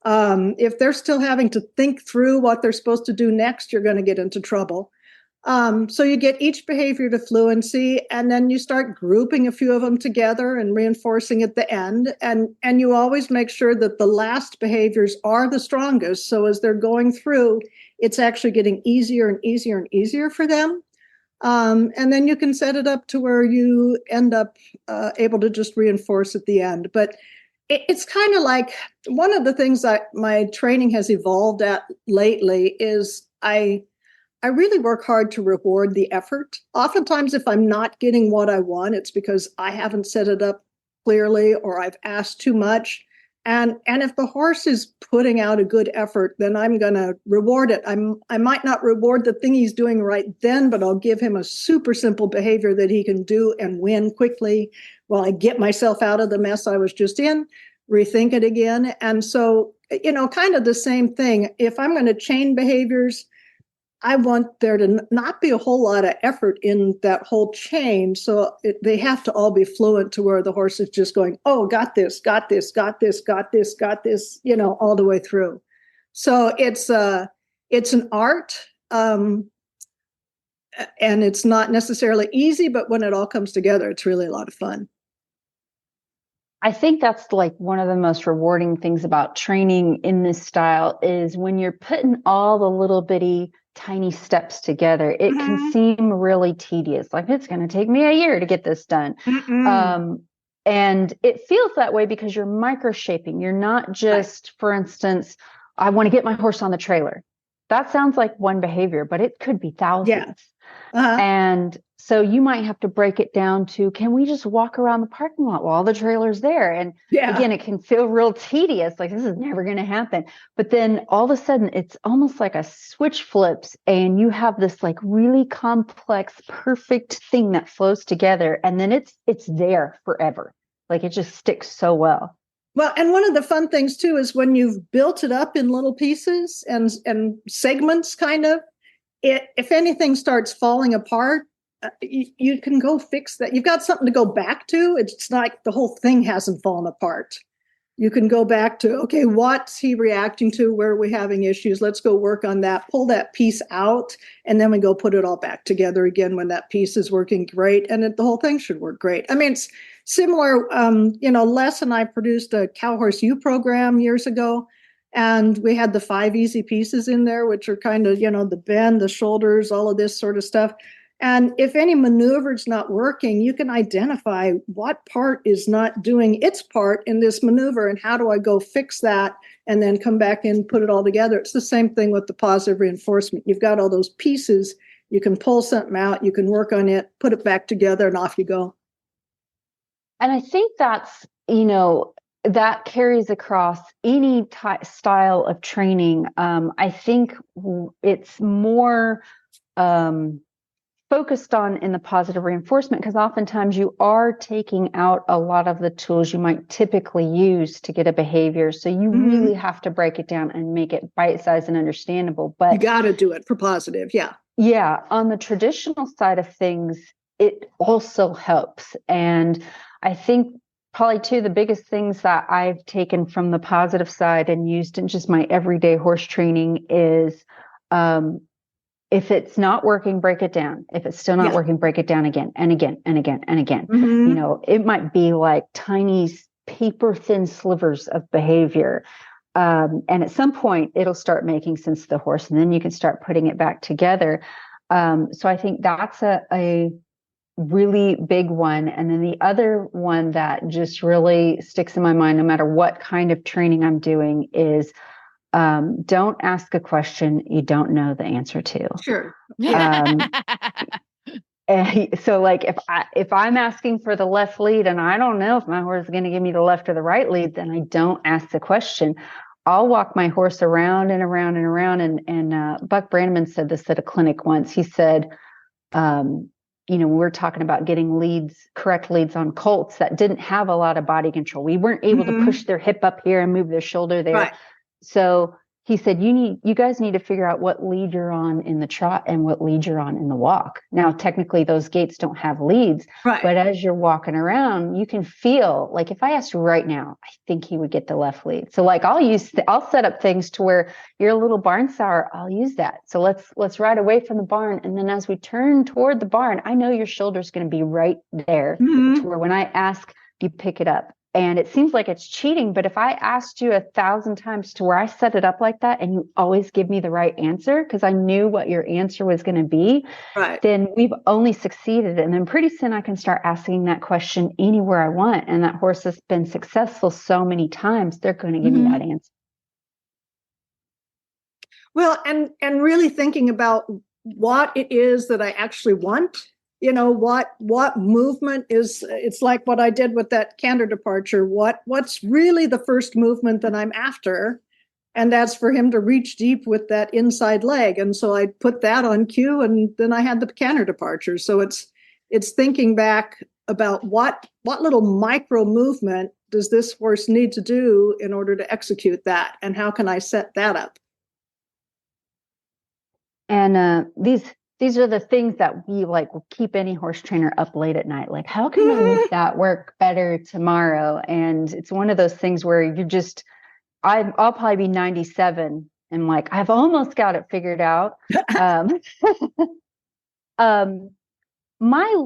If they're still having to think through what they're supposed to do next, you're going to get into trouble. So you get each behavior to fluency, and then you start grouping a few of them together and reinforcing at the end. And you always make sure that the last behaviors are the strongest. So as they're going through, it's actually getting easier and easier and easier for them. And then you can set it up to where you end up able to just reinforce at the end. But it's kind of like one of the things that my training has evolved at lately is I really work hard to reward the effort. Oftentimes, if I'm not getting what I want, it's because I haven't set it up clearly or I've asked too much. And if the horse is putting out a good effort, then I'm going to reward it. I might not reward the thing he's doing right then, but I'll give him a super simple behavior that he can do and win quickly while I get myself out of the mess I was just in, rethink it again. And so, kind of the same thing. If I'm going to chain behaviors, I want there to not be a whole lot of effort in that whole chain. So they have to all be fluent to where the horse is just going, oh, got this, got this, got this, got this, got this, all the way through. So it's an art, and it's not necessarily easy, but when it all comes together, it's really a lot of fun. I think that's like one of the most rewarding things about training in this style is when you're putting all the little bitty tiny steps together, it can seem really tedious. Like it's going to take me a year to get this done. And it feels that way because you're micro shaping. You're not just, for instance, I want to get my horse on the trailer. That sounds like one behavior, but it could be thousands. Uh-huh. And so you might have to break it down to, can we just walk around the parking lot while the trailer's there? And again, it can feel real tedious, like this is never going to happen. But then all of a sudden, it's almost like a switch flips and you have this like really complex, perfect thing that flows together. And then it's there forever. Like it just sticks so well. Well, and one of the fun things too is when you've built it up in little pieces and segments, kind of, if anything starts falling apart, you can go fix that. You've got something to go back to. It's not like the whole thing hasn't fallen apart. You can go back to, okay, what's he reacting to? Where are we having issues? Let's go work on that, pull that piece out, and then we go put it all back together again when that piece is working great. And the whole thing should work great. I mean, it's similar. Les and I produced a Cow Horse U program years ago, and we had the 5 easy pieces in there, which are kind of, the bend, the shoulders, all of this sort of stuff. And if any maneuver is not working, you can identify what part is not doing its part in this maneuver and how do I go fix that and then come back and put it all together. It's the same thing with the positive reinforcement. You've got all those pieces. You can pull something out, you can work on it, put it back together, and off you go. And I think that's, that carries across any style of training. I think it's more focused on in the positive reinforcement, because oftentimes you are taking out a lot of the tools you might typically use to get a behavior. So you really have to break it down and make it bite-sized and understandable. But you got to do it for positive. Yeah. Yeah. On the traditional side of things, it also helps. And I think probably two of the biggest things that I've taken from the positive side and used in just my everyday horse training is, if it's not working, break it down. If it's still not working, break it down again and again and again and again. It might be like tiny paper thin slivers of behavior. And at some point it'll start making sense to the horse, and then you can start putting it back together. So I think that's a really big one. And then the other one that just really sticks in my mind, no matter what kind of training I'm doing, is don't ask a question you don't know the answer to. Sure. So like if I'm asking for the left lead and I don't know if my horse is going to give me the left or the right lead, then I don't ask the question. I'll walk my horse around and around and around. And Buck Brannaman said this at a clinic once. He said, we're talking about getting correct leads on colts that didn't have a lot of body control. We weren't able to push their hip up here and move their shoulder there. Right. So he said, you guys need to figure out what lead you're on in the trot and what lead you're on in the walk. Now, technically those gates don't have leads, right, but as you're walking around, you can feel like, if I asked right now, I think he would get the left lead. So like I'll set up things to where you're a little barn sour. I'll use that. So let's ride away from the barn. And then as we turn toward the barn, I know your shoulder's going to be right there to where when I ask, you pick it up. And it seems like it's cheating, but if I asked you 1,000 times to where I set it up like that and you always give me the right answer because I knew what your answer was going to be, right, then we've only succeeded. And then pretty soon I can start asking that question anywhere I want. And that horse has been successful so many times, they're going to give me that answer. Well, and really thinking about what it is that I actually want. What movement is, it's like what I did with that Canter departure. What's really the first movement that I'm after? And that's for him to reach deep with that inside leg. And so I put that on cue, and then I had the Canter departure. So it's thinking back about what little micro movement does this horse need to do in order to execute that? And how can I set that up? And these are the things that we like will keep any horse trainer up late at night. Like, how can I make that work better tomorrow? And it's one of those things where I'll probably be 97 and like, I've almost got it figured out. My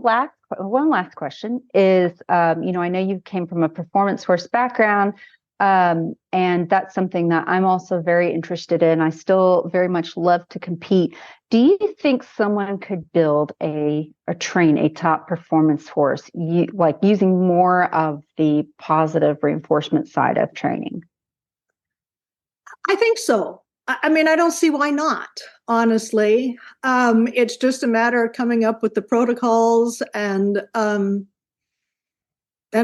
one last question is, I know you came from a performance horse background. And that's something that I'm also very interested in. I still very much love to compete. Do you think someone could build train a top performance horse, like using more of the positive reinforcement side of training? I think so. I mean, I don't see why not, honestly. It's just a matter of coming up with the protocols and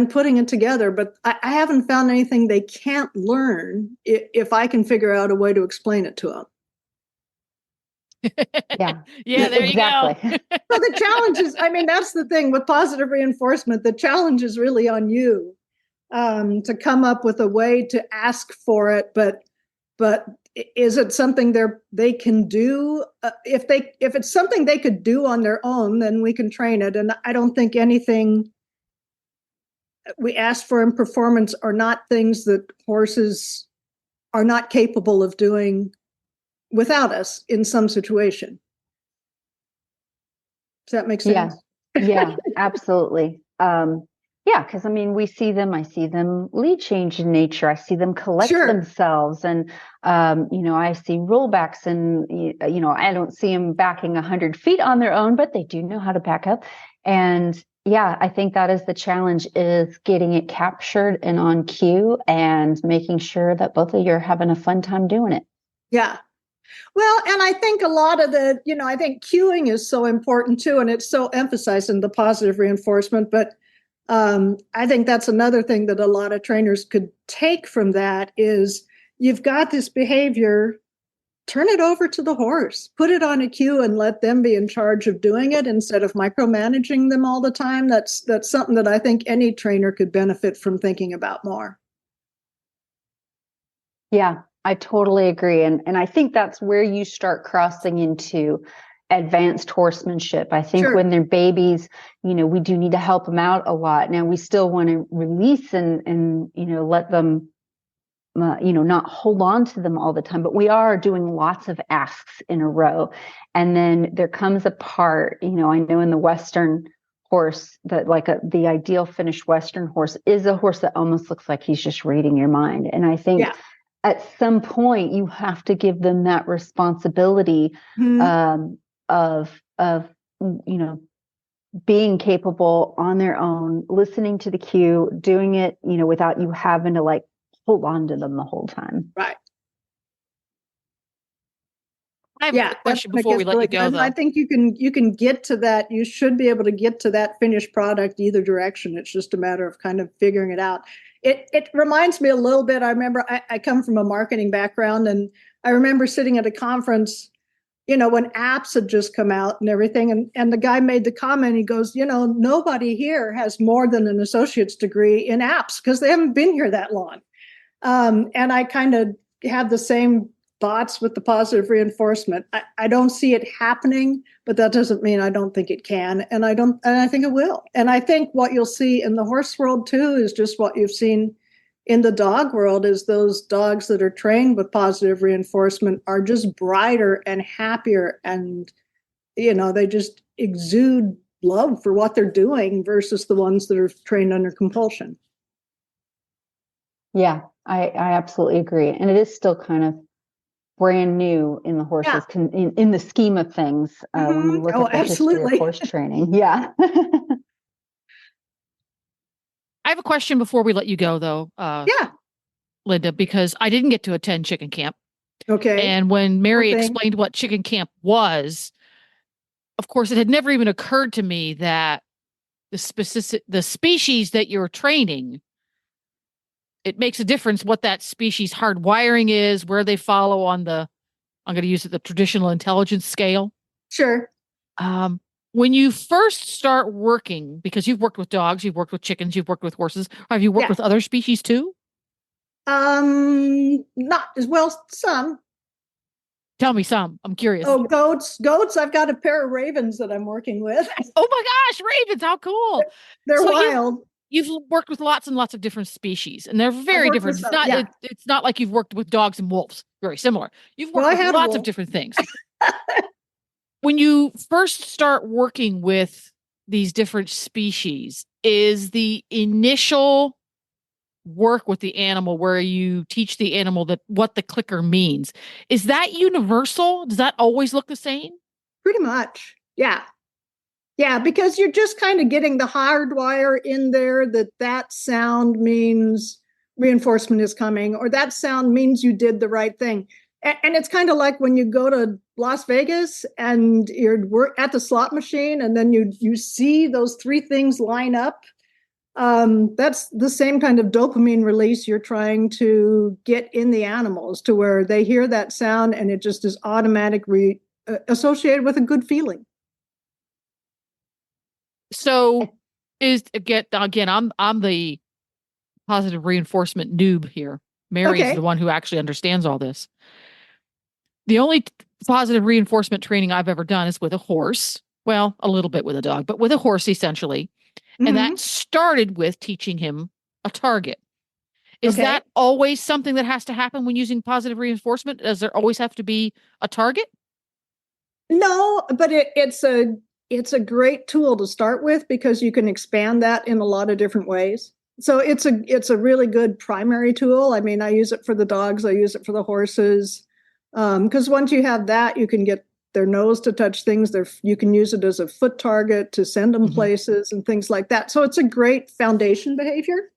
putting it together. But I haven't found anything they can't learn if I can figure out a way to explain it to them. Yeah. Yeah, there exactly. you go. So the challenge is, I mean, that's the thing with positive reinforcement. The challenge is really on you to come up with a way to ask for it. But is it something they can do? If it's something they could do on their own, then we can train it. And I don't think anything we ask for in performance are not things that horses are not capable of doing without us in some situation. Does that make sense? Yeah, absolutely. Yeah, because I mean, I see them lead change in nature. I see them collect themselves, and I see rollbacks, and I don't see them backing 100 feet on their own, but they do know how to back up. And yeah, I think that is the challenge, is getting it captured and on cue, and making sure that both of you are having a fun time doing it. Yeah. Well, and I think a lot of I think cueing is so important too, and it's so emphasized in the positive reinforcement. But I think that's another thing that a lot of trainers could take from that is, you've got this behavior, turn it over to the horse, put it on a cue and let them be in charge of doing it instead of micromanaging them all the time. That's something that I think any trainer could benefit from thinking about more. Yeah, I totally agree. And I think that's where you start crossing into advanced horsemanship. I think when they're babies, we do need to help them out a lot. Now, we still want to release and let them, not hold on to them all the time, but we are doing lots of asks in a row. And then there comes a part, I know in the Western horse that the ideal finished Western horse is a horse that almost looks like he's just reading your mind. And I think at some point you have to give them that responsibility of being capable on their own, listening to the cue, doing it, without you having to hold on to them the whole time. Right. I have a question before we let you go, though. I think you can get to that. You should be able to get to that finished product either direction. It's just a matter of kind of figuring it out. It reminds me a little bit. I remember I come from a marketing background, and I remember sitting at a conference, when apps had just come out and everything. And the guy made the comment, he goes, nobody here has more than an associate's degree in apps because they haven't been here that long. And I kind of have the same thoughts with the positive reinforcement. I don't see it happening, but that doesn't mean I don't think it can. And I think it will. And I think what you'll see in the horse world too is just what you've seen in the dog world, is those dogs that are trained with positive reinforcement are just brighter and happier. And, they just exude love for what they're doing versus the ones that are trained under compulsion. Yeah, I absolutely agree. And it is still kind of brand new in the horses, in the scheme of things, when we look at the history of horse training. Yeah. I have a question before we let you go, though. Linda, because I didn't get to attend chicken camp. Okay. And when Mary explained what chicken camp was, of course, it had never even occurred to me that the species that you're training, it makes a difference what that species hardwiring is, where they follow on I'm going to use the traditional intelligence scale. Sure. When you first start working, because you've worked with dogs, you've worked with chickens, you've worked with horses, have you worked with other species too? Not as well, some. Tell me some. I'm curious. Oh, goats. I've got a pair of ravens that I'm working with. Oh my gosh, ravens! How cool! They're wild. You've worked with lots and lots of different species, and they're very different. It's not like you've worked with dogs and wolves. Very similar. You've worked with lots of different things. When you first start working with these different species, is the initial work with the animal where you teach the animal what the clicker means, is that universal? Does that always look the same? Pretty much. Yeah. Yeah, because you're just kind of getting the hardwire in there that sound means reinforcement is coming, or that sound means you did the right thing. And it's kind of like when you go to Las Vegas and you're at the slot machine, and then you see those three things line up. That's the same kind of dopamine release you're trying to get in the animals, to where they hear that sound and it just is automatically associated with a good feeling. So I'm the positive reinforcement noob here. Mary is the one who actually understands all this. The only positive reinforcement training I've ever done is with a horse. Well, a little bit with a dog, but with a horse essentially. Mm-hmm. And that started with teaching him a target. Is that always something that has to happen when using positive reinforcement? Does there always have to be a target? No, but it's a great tool to start with, because you can expand that in a lot of different ways. So it's a really good primary tool. I mean, I use it for the dogs. I use it for the horses. Because once you have that, you can get their nose to touch things. You can use it as a foot target to send them places and things like that. So it's a great foundation behavior.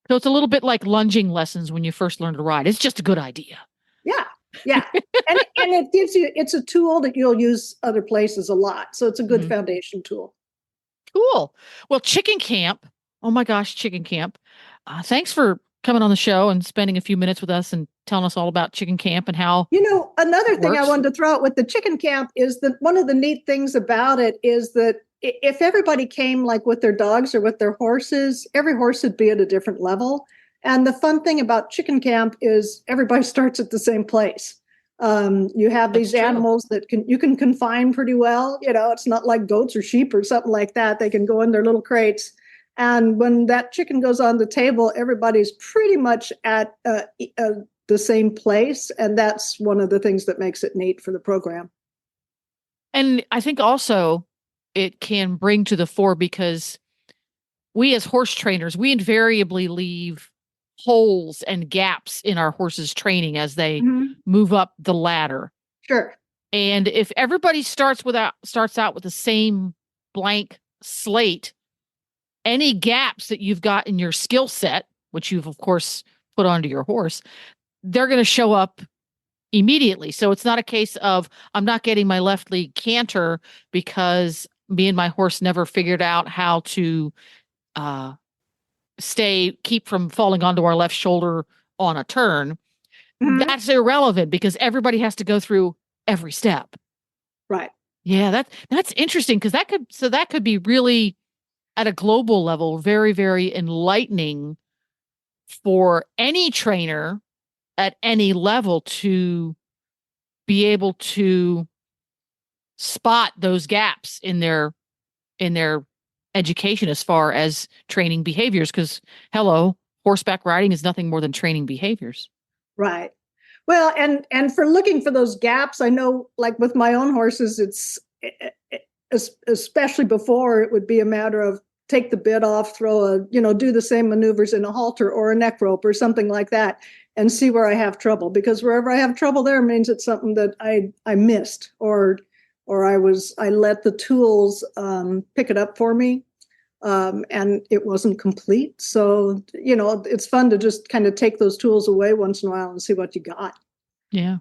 So it's a little bit like lunging lessons when you first learn to ride. It's just a good idea. Yeah. Yeah. and it's a tool that you'll use other places a lot. So it's a good foundation tool. Cool. Well, Chicken Camp. Oh my gosh, Chicken Camp. Thanks for coming on the show and spending a few minutes with us and telling us all about Chicken Camp and how. Another thing I wanted to throw out with the Chicken Camp is that one of the neat things about it is that if everybody came like with their dogs or with their horses, every horse would be at a different level. And the fun thing about Chicken Camp is everybody starts at the same place. You have these animals that you can confine pretty well. It's not like goats or sheep or something like that. They can go in their little crates. And when that chicken goes on the table, everybody's pretty much at the same place. And that's one of the things that makes it neat for the program. And I think also it can bring to the fore, because we as horse trainers, we invariably leave holes and gaps in our horses' training as they move up the ladder. Sure. And if everybody starts out with the same blank slate, any gaps that you've got in your skill set, which you've of course put onto your horse, they're going to show up immediately. So it's not a case of I'm not getting my left lead canter because me and my horse never figured out how to keep from falling onto our left shoulder on a turn. That's irrelevant, because everybody has to go through every step. Right. Yeah, that's interesting, because that could be really, at a global level, very, very enlightening for any trainer at any level to be able to spot those gaps in their education as far as training behaviors, because horseback riding is nothing more than training behaviors. Right. Well, and for looking for those gaps, I know, like with my own horses, it's especially before, it would be a matter of take the bit off, do the same maneuvers in a halter or a neck rope or something like that, and see where I have trouble, because wherever I have trouble there means it's something that I missed or I let the tools pick it up for me, and it wasn't complete. So, it's fun to just kind of take those tools away once in a while and see what you got. Yeah.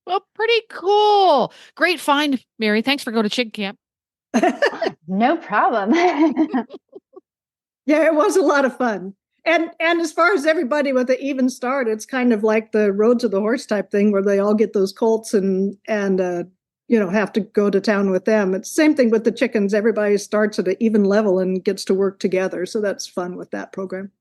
Well, pretty cool. Great find, Mary. Thanks for going to Chicken Camp. No problem. Yeah, it was a lot of fun. And as far as everybody with an even start, it's kind of like the Road to the Horse type thing, where they all get those colts and have to go to town with them. It's the same thing with the chickens. Everybody starts at an even level and gets to work together. So that's fun with that program.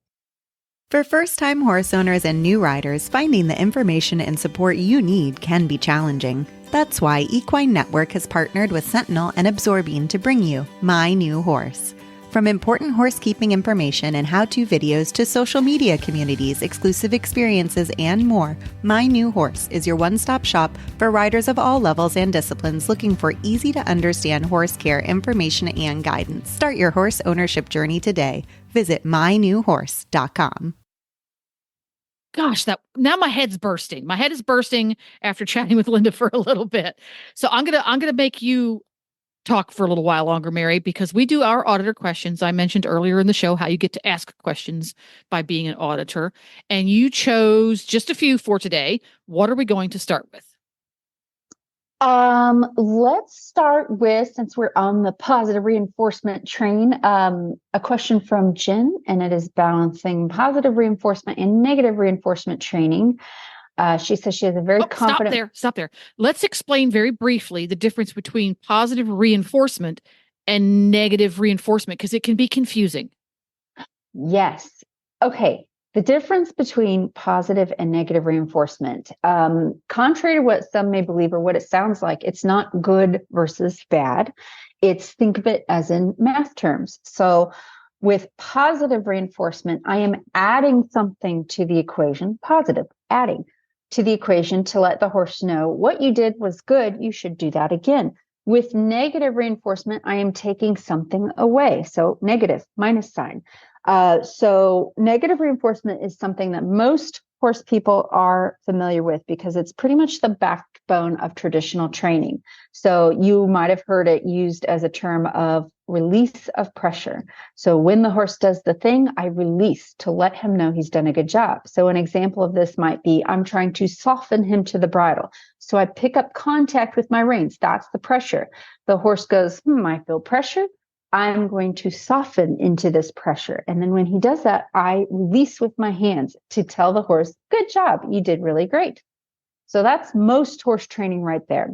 For first-time horse owners and new riders, finding the information and support you need can be challenging. That's why Equine Network has partnered with Sentinel and Absorbing to bring you My New Horse. From important horsekeeping information and how-to videos to social media communities, exclusive experiences, and more, My New Horse is your one-stop shop for riders of all levels and disciplines looking for easy-to-understand horse care information and guidance. Start your horse ownership journey today. Visit mynewhorse.com. Gosh, now my head's bursting. My head is bursting after chatting with Linda for a little bit. So I'm gonna make you talk for a little while longer, Mary, because we do our auditor questions. I mentioned earlier in the show how you get to ask questions by being an auditor, and you chose just a few for today. What are we going to start with? Let's start with, since we're on the positive reinforcement train, a question from Jen, and it is balancing positive reinforcement and negative reinforcement training. She says she has a very confident. Stop there. Let's explain very briefly the difference between positive reinforcement and negative reinforcement, because it can be confusing. Yes. Okay. The difference between positive and negative reinforcement, contrary to what some may believe or what it sounds like, it's not good versus bad. Think of it as in math terms. So with positive reinforcement, I am adding something to the equation, positive, adding to the equation to let the horse know what you did was good, you should do that again. With negative reinforcement, I am taking something away. So negative, minus sign. So negative reinforcement is something that most horse people are familiar with because it's pretty much the backbone of traditional training. So you might have heard it used as a term of release of pressure. So when the horse does the thing, I release to let him know he's done a good job. So an example of this might be, I'm trying to soften him to the bridle. So I pick up contact with my reins. That's the pressure. The horse goes, I feel pressure. I'm going to soften into this pressure. And then when he does that, I release with my hands to tell the horse, good job, you did really great. So that's most horse training right there.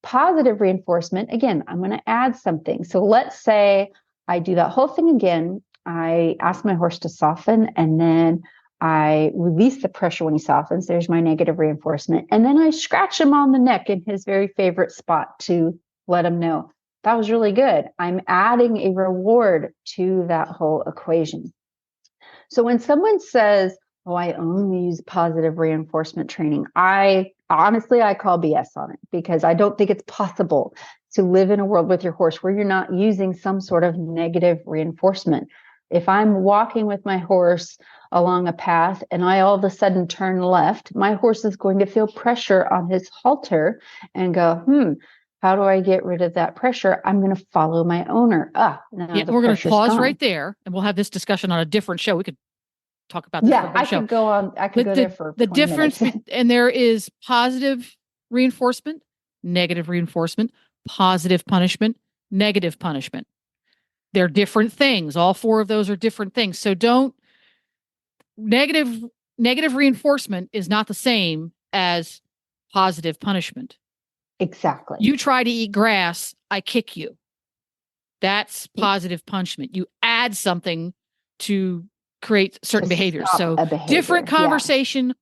Positive reinforcement, again, I'm going to add something. So let's say I do that whole thing again. I ask my horse to soften, and then I release the pressure when he softens. There's my negative reinforcement. And then I scratch him on the neck in his very favorite spot to let him know, that was really good. I'm adding a reward to that whole equation. So when someone says, I only use positive reinforcement training, I call BS on it, because I don't think it's possible to live in a world with your horse where you're not using some sort of negative reinforcement. If I'm walking with my horse along a path and I all of a sudden turn left, my horse is going to feel pressure on his halter and go, how do I get rid of that pressure? I'm going to follow my owner. We're going to pause right there, and we'll have this discussion on a different show. We could talk about this. Yeah, I could go on. I could go there for the difference. And there is positive reinforcement, negative reinforcement, positive punishment, negative punishment. They're different things. All four of those are different things. So negative reinforcement is not the same as positive punishment. Exactly. You try to eat grass, I kick you. That's positive punishment. You add something to create certain behaviors. So different conversation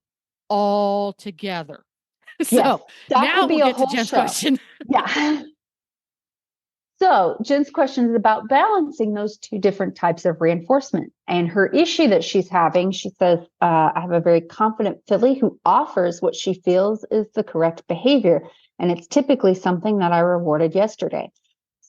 altogether. So now we'll get to Jen's question. Yeah. So Jen's question is about balancing those two different types of reinforcement. And her issue that she's having, she says, I have a very confident filly who offers what she feels is the correct behavior. And it's typically something that I rewarded yesterday.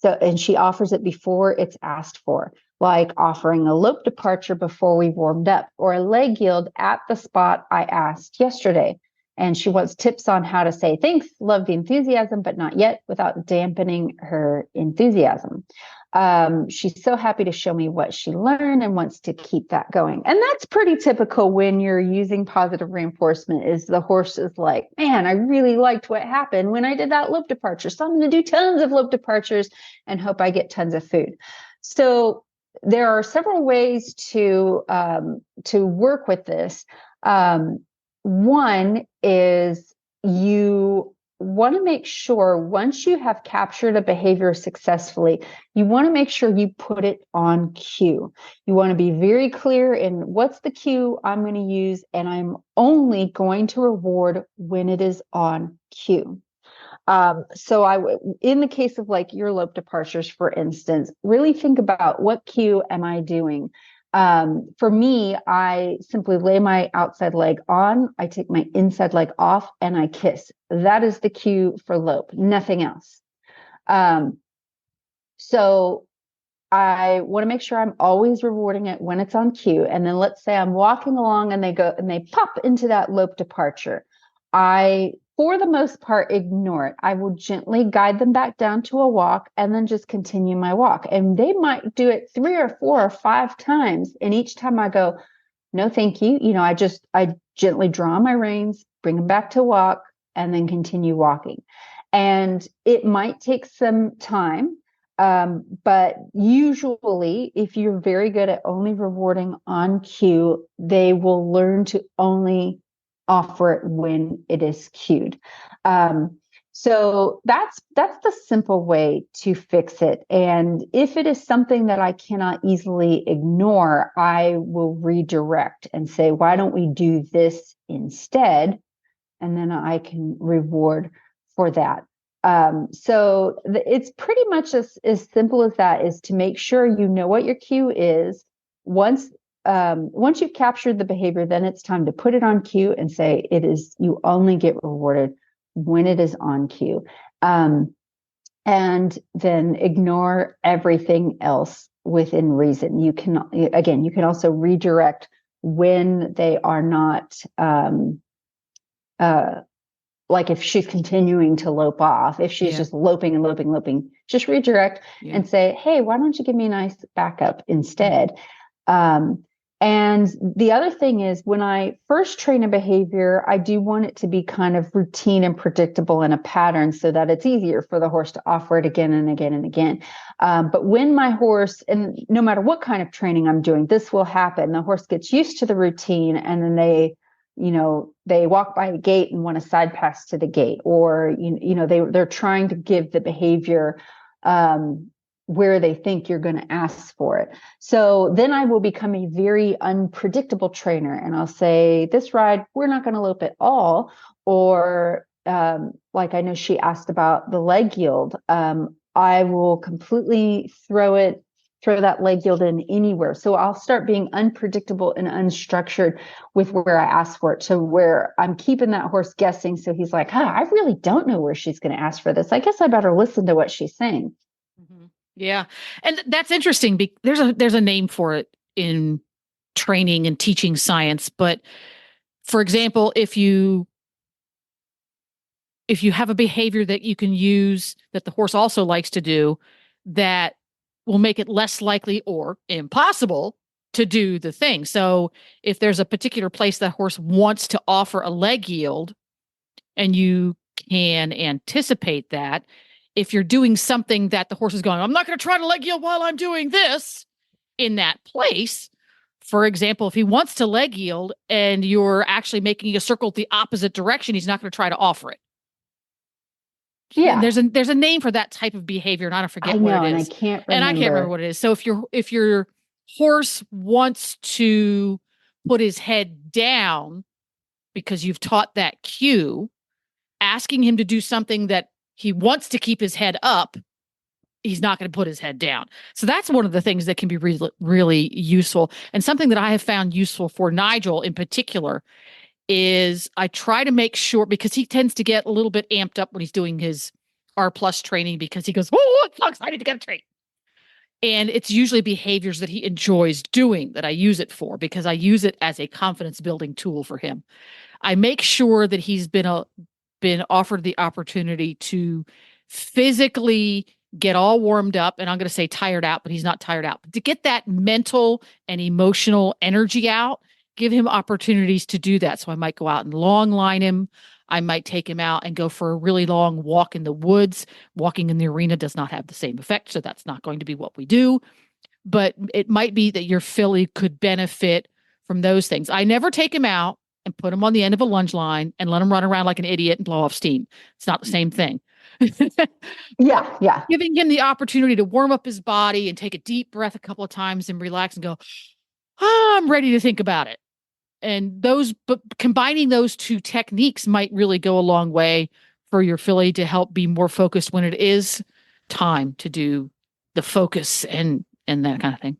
And she offers it before it's asked for, like offering a lope departure before we warmed up, or a leg yield at the spot I asked yesterday. And she wants tips on how to say, thanks, love the enthusiasm, but not yet, without dampening her enthusiasm. She's so happy to show me what she learned and wants to keep that going. And that's pretty typical when you're using positive reinforcement, is the horse is like, man, I really liked what happened when I did that lope departure. So I'm going to do tons of lope departures and hope I get tons of food. So there are several ways to work with this. One is you want to make sure, once you have captured a behavior successfully, you want to make sure you put it on cue. You want to be very clear in what's the cue I'm going to use, and I'm only going to reward when it is on cue. In the case of like your lope departures, for instance, really think about, what cue am I doing? For me, I simply lay my outside leg on, I take my inside leg off, and I kiss. That is the cue for lope, nothing else. So I want to make sure I'm always rewarding it when it's on cue. And then let's say I'm walking along and they pop into that lope departure. I for the most part, ignore it. I will gently guide them back down to a walk and then just continue my walk. And they might do it 3 or 4 or 5 times. And each time I go, no, thank you. I gently draw my reins, bring them back to walk, and then continue walking. And it might take some time. But usually if you're very good at only rewarding on cue, they will learn to only offer it when it is cued. So that's the simple way to fix it. And if it is something that I cannot easily ignore, I will redirect and say, why don't we do this instead? And then I can reward for that. So it's pretty much as simple as that, is to make sure you know what your cue is. Once you've captured the behavior, then it's time to put it on cue and say you only get rewarded when it is on cue. And then ignore everything else within reason. You can also redirect when they are not, like if she's continuing to lope off, if she's just loping and loping, just redirect and say, hey, why don't you give me a nice backup instead? And the other thing is, when I first train a behavior, I do want it to be kind of routine and predictable in a pattern so that it's easier for the horse to offer it again and again and again. But when my horse, and no matter what kind of training I'm doing, this will happen. The horse gets used to the routine, and then they walk by a gate and want to side pass to the gate, or, they're trying to give the behavior, where they think you're going to ask for it. So then I will become a very unpredictable trainer, and I'll say, this ride, we're not going to lope at all. Or, like I know she asked about the leg yield. I will completely throw that leg yield in anywhere. So I'll start being unpredictable and unstructured with where I ask for it, to where I'm keeping that horse guessing. So he's like, I really don't know where she's going to ask for this. I guess I better listen to what she's saying. Mm-hmm. Yeah. And that's interesting. There's a name for it in training and teaching science. But for example, if you have a behavior that you can use that the horse also likes to do, that will make it less likely or impossible to do the thing. So if there's a particular place that horse wants to offer a leg yield, and you can anticipate that, if you're doing something that the horse is going, I'm not going to try to leg yield while I'm doing this in that place. For example, if he wants to leg yield and you're actually making a circle the opposite direction, he's not going to try to offer it. Yeah, and there's a name for that type of behavior, and I don't forget what it is. And I can't remember what it is. So if your horse wants to put his head down because you've taught that cue, asking him to do something that he wants to keep his head up, he's not going to put his head down. So that's one of the things that can be really, really useful. And something that I have found useful for Nigel in particular is I try to make sure, because he tends to get a little bit amped up when he's doing his R+ training, because he goes, oh, I'm so excited to get a treat. And it's usually behaviors that he enjoys doing that I use it for, because I use it as a confidence building tool for him. I make sure that he's been offered the opportunity to physically get all warmed up, and I'm going to say tired out, but he's not tired out. But to get that mental and emotional energy out, give him opportunities to do that. So I might go out and long line him. I might take him out and go for a really long walk in the woods. Walking in the arena does not have the same effect, so that's not going to be what we do. But it might be that your filly could benefit from those things. I never take him out and put him on the end of a lunge line and let him run around like an idiot and blow off steam. It's not the same thing. Yeah. Giving him the opportunity to warm up his body and take a deep breath a couple of times and relax and go, I'm ready to think about it. And but combining those two techniques might really go a long way for your filly to help be more focused when it is time to do the focus and that kind of thing.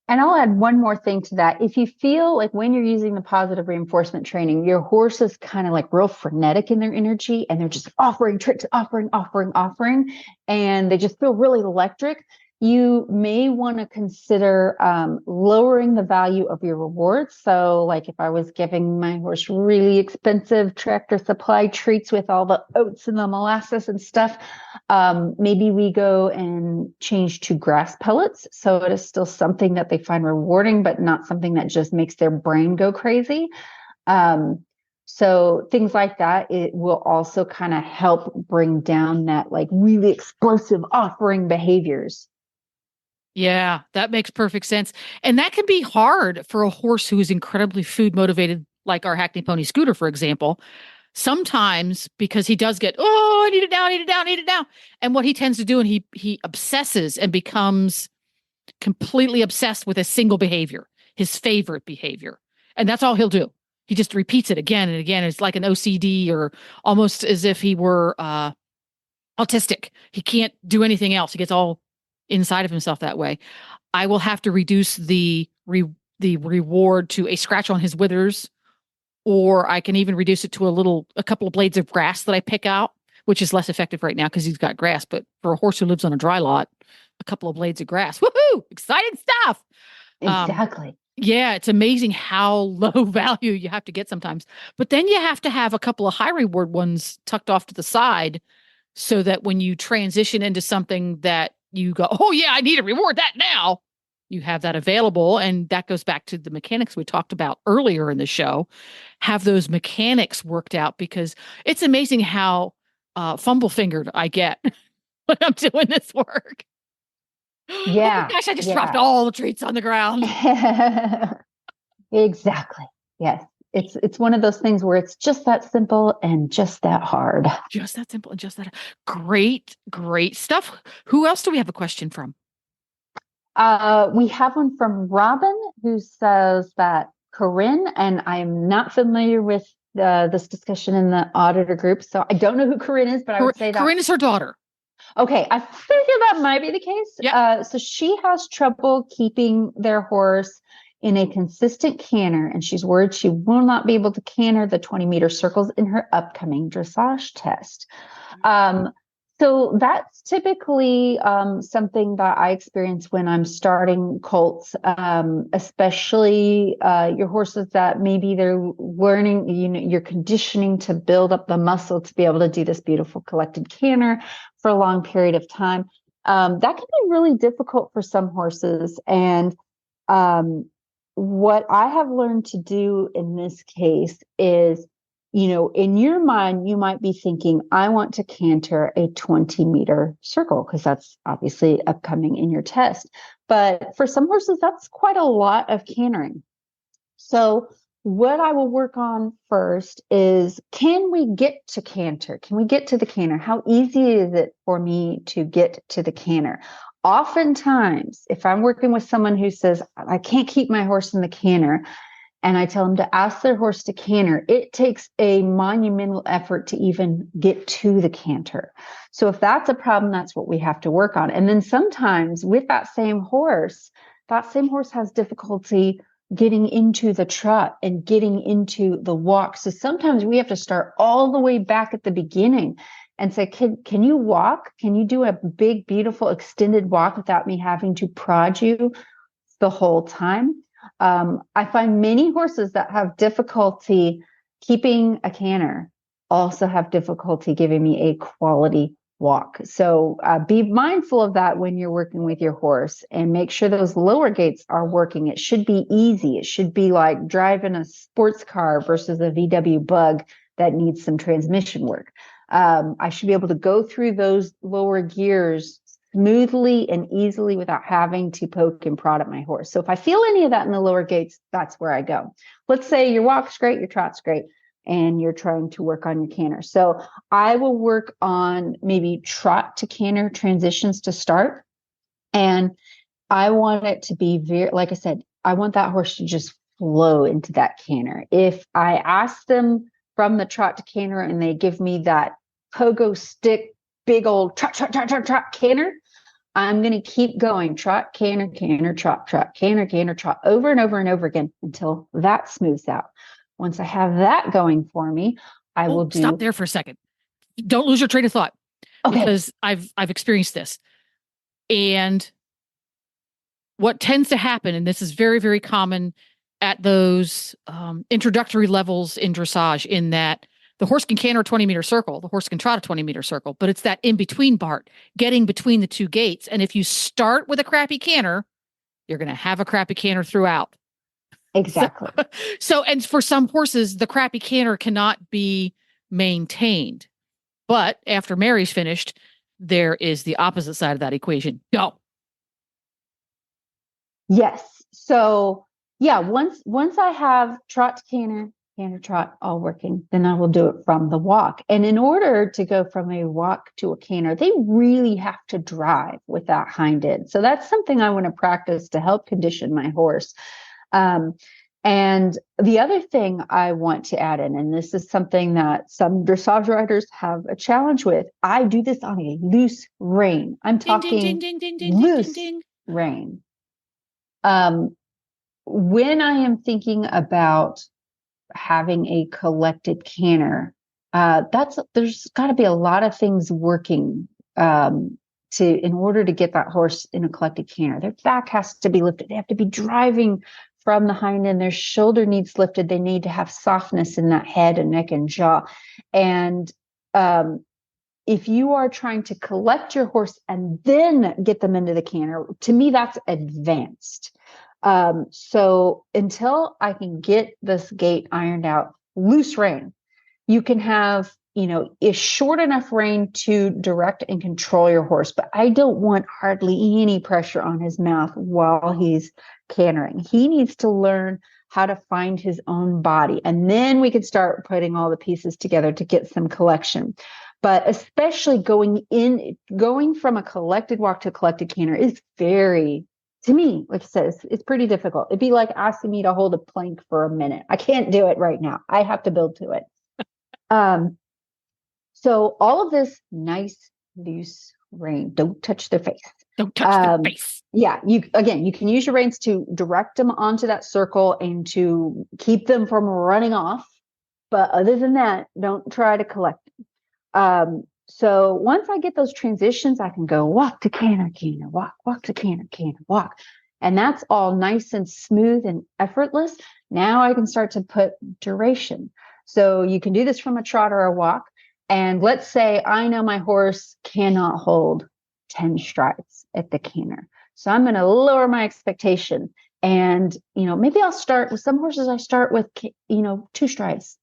And I'll add one more thing to that. If you feel like when you're using the positive reinforcement training, your horse is kind of like real frenetic in their energy and they're just offering tricks, offering, and they just feel really electric, you may want to consider lowering the value of your rewards. So like if I was giving my horse really expensive Tractor Supply treats with all the oats and the molasses and stuff, maybe we go and change to grass pellets. So it is still something that they find rewarding, but not something that just makes their brain go crazy. So things like that, it will also kind of help bring down that like really explosive offering behaviors. Yeah, that makes perfect sense. And that can be hard for a horse who is incredibly food motivated, like our Hackney Pony Scooter, for example. Sometimes because he does get, oh, I need it now, I need it now, I need it now. And what he tends to do, and he obsesses and becomes completely obsessed with a single behavior, his favorite behavior. And that's all he'll do. He just repeats it again and again. It's like an OCD, or almost as if he were autistic. He can't do anything else. He gets all inside of himself that way. I will have to reduce the reward to a scratch on his withers, or I can even reduce it to a couple of blades of grass that I pick out, which is less effective right now because he's got grass. But for a horse who lives on a dry lot, a couple of blades of grass, woohoo! Exciting stuff. Exactly. Yeah, it's amazing how low value you have to get sometimes. But then you have to have a couple of high reward ones tucked off to the side so that when you transition into something that you go, oh yeah, I need to reward that now, you have that available. And that goes back to the mechanics we talked about earlier in the show. Have those mechanics worked out, because it's amazing how fumble fingered I get when I'm doing this work. Yeah. Oh my gosh, I just dropped all the treats on the ground. Exactly. Yes. It's one of those things where it's just that simple and just that hard. Just that simple and just that. Great, great stuff. Who else do we have a question from? We have one from Robin, who says that Corinne, and I'm not familiar with this discussion in the auditor group, so I don't know who Corinne is, but I would say that Corinne is her daughter. Okay, I figure that might be the case. Yeah. So she has trouble keeping their horse in a consistent canter, and she's worried she will not be able to canter the 20-meter circles in her upcoming dressage test. So that's typically something that I experience when I'm starting colts, especially your horses that maybe they're learning, you're conditioning to build up the muscle to be able to do this beautiful collected canter for a long period of time. That can be really difficult for some horses. And what I have learned to do in this case is, in your mind, you might be thinking, I want to canter a 20-meter circle, because that's obviously upcoming in your test. But for some horses, that's quite a lot of cantering. So what I will work on first is, can we get to canter? Can we get to the canter? How easy is it for me to get to the canter? Oftentimes, if I'm working with someone who says, I can't keep my horse in the canter, and I tell them to ask their horse to canter, it takes a monumental effort to even get to the canter. So if that's a problem, that's what we have to work on. And then sometimes with that same horse has difficulty getting into the trot and getting into the walk. So sometimes we have to start all the way back at the beginning and say, can you walk? Can you do a big, beautiful extended walk without me having to prod you the whole time? I find many horses that have difficulty keeping a canter also have difficulty giving me a quality walk. So be mindful of that when you're working with your horse, and make sure those lower gates are working. It should be easy. It should be like driving a sports car versus a VW Bug that needs some transmission work. I should be able to go through those lower gears smoothly and easily without having to poke and prod at my horse. So if I feel any of that in the lower gates, that's where I go. Let's say your walk's great, your trot's great, and you're trying to work on your canter. So I will work on maybe trot to canter transitions to start. And I want it to be very, like I said, I want that horse to just flow into that canter. If I ask them from the trot to canter and they give me that pogo stick, big old trot, trot, trot, trot, trot canter, I'm going to keep going trot, canter, canter, trot, trot, canter, canter, trot over and over and over again until that smooths out. Once I have that going for me, I will do. Stop there for a second. Don't lose your train of thought, because I've experienced this. And what tends to happen, and this is very, very common at those introductory levels in dressage, in that the horse can canter a 20-meter circle, the horse can trot a 20-meter circle, but it's that in-between part, getting between the two gaits. And if you start with a crappy canter, you're going to have a crappy canter throughout. Exactly. So, and for some horses, the crappy canter cannot be maintained. But after Mary's finished, there is the opposite side of that equation. Go. Yes. So yeah, once I have trot to canter, canter trot all working, then I will do it from the walk. And in order to go from a walk to a canter, they really have to drive with that hind end. So that's something I want to practice to help condition my horse. And the other thing I want to add in, and this is something that some dressage riders have a challenge with, I do this on a loose rein. I'm talking loose rein. When I am thinking about having a collected canter, there's got to be a lot of things working in order to get that horse in a collected canter. Their back has to be lifted. They have to be driving from the hind end. Their shoulder needs lifted. They need to have softness in that head and neck and jaw. And if you are trying to collect your horse and then get them into the canter, to me, that's advanced. So until I can get this gait ironed out, loose rein, you can have, a short enough rein to direct and control your horse, but I don't want hardly any pressure on his mouth while he's cantering. He needs to learn how to find his own body, and then we can start putting all the pieces together to get some collection. But especially going from a collected walk to a collected canter is to me, like I said, it's pretty difficult. It'd be like asking me to hold a plank for a minute. I can't do it right now. I have to build to it. So all of this nice, loose rein, don't touch their face. Don't touch their face. Yeah. You can use your reins to direct them onto that circle and to keep them from running off. But other than that, don't try to collect them. So once I get those transitions, I can go walk to canter, canter, walk to canter, canter, walk. And that's all nice and smooth and effortless. Now I can start to put duration. So you can do this from a trot or a walk. And let's say I know my horse cannot hold 10 strides at the canter. So I'm going to lower my expectation. And, maybe I'll start with some horses. I start with, 2 strides.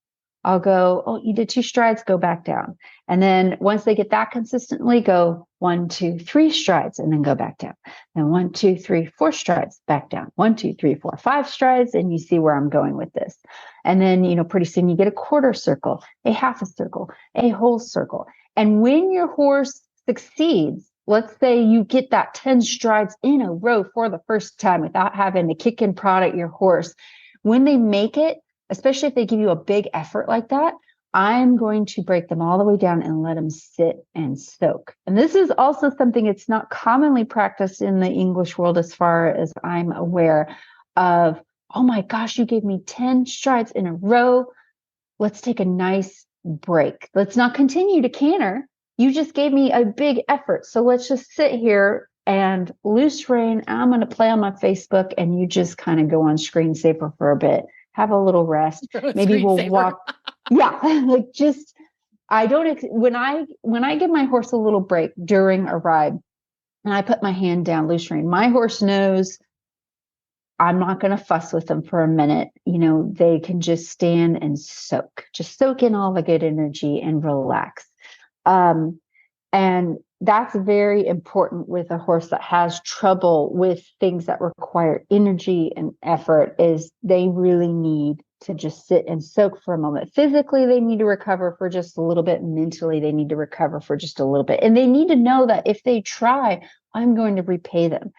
I'll go, oh, you did 2 strides, go back down. And then once they get that consistently, go 1, 2, 3 strides, and then go back down. Then 1, 2, 3, 4 strides, back down. 1, 2, 3, 4, 5 strides. And you see where I'm going with this. And then, pretty soon you get a quarter circle, a half a circle, a whole circle. And when your horse succeeds, let's say you get that 10 strides in a row for the first time without having to kick and prod at your horse, when they make it, especially if they give you a big effort like that, I'm going to break them all the way down and let them sit and soak. And this is also something it's not commonly practiced in the English world as far as I'm aware of. Oh my gosh, you gave me 10 strides in a row. Let's take a nice break. Let's not continue to canter. You just gave me a big effort. So let's just sit here and loose rein. I'm going to play on my Facebook and you just kind of go on screensaver for a bit. Have a little rest. Maybe we'll walk. Yeah. When I give my horse a little break during a ride and I put my hand down loose rein, my horse knows I'm not going to fuss with them for a minute. They can just stand and just soak in all the good energy and relax. And that's very important with a horse that has trouble with things that require energy and effort, is they really need to just sit and soak for a moment. Physically, they need to recover for just a little bit. Mentally, they need to recover for just a little bit. And they need to know that if they try, I'm going to repay them.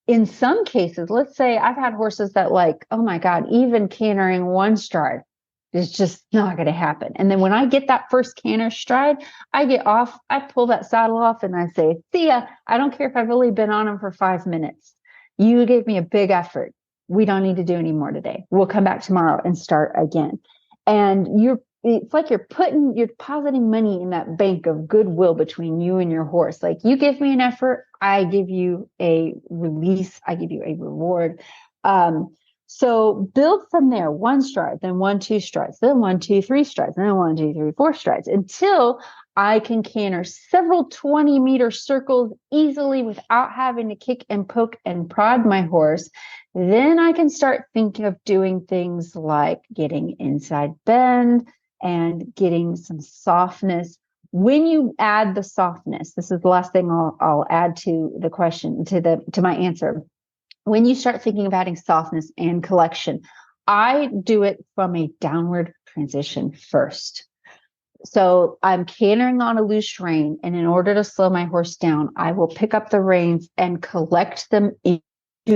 In some cases, let's say I've had horses that oh my God, even cantering 1 stride is just not going to happen. And then when I get that first canter stride, I get off, I pull that saddle off and I say, see ya. I don't care if I've only been on him for 5 minutes. You gave me a big effort. We don't need to do any more today. We'll come back tomorrow and start again. And it's like you're depositing money in that bank of goodwill between you and your horse. Like, you give me an effort, I give you a release, I give you a reward. So build from there, 1 stride, then 1, 2 strides, then 1, 2, 3 strides, then 1, 2, 3, 4 strides, until I can canter several 20-meter circles easily without having to kick and poke and prod my horse. Then I can start thinking of doing things like getting inside bend and getting some softness. When you add the softness, this is the last thing I'll add to the question, to my answer. When you start thinking of adding softness and collection, I do it from a downward transition first. So I'm cantering on a loose rein, and in order to slow my horse down, I will pick up the reins and collect them into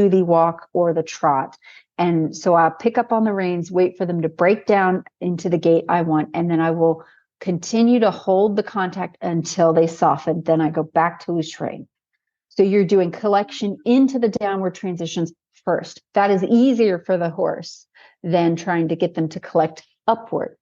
the walk or the trot. And so I'll pick up on the reins, wait for them to break down into the gait I want, and then I will continue to hold the contact until they soften. Then I go back to loose rein. So you're doing collection into the downward transitions first. That is easier for the horse than trying to get them to collect upward.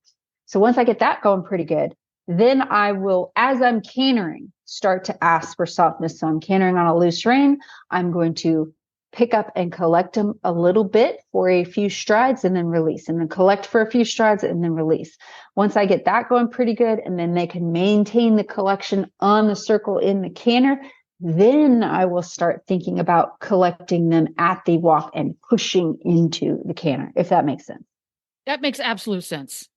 So once I get that going pretty good, then I will, as I'm cantering, start to ask for softness. So I'm cantering on a loose rein. I'm going to pick up and collect them a little bit for a few strides and then release, and then collect for a few strides and then release. Once I get that going pretty good, and then they can maintain the collection on the circle in the canter, then I will start thinking about collecting them at the walk and pushing into the canter, if that makes sense. That makes absolute sense.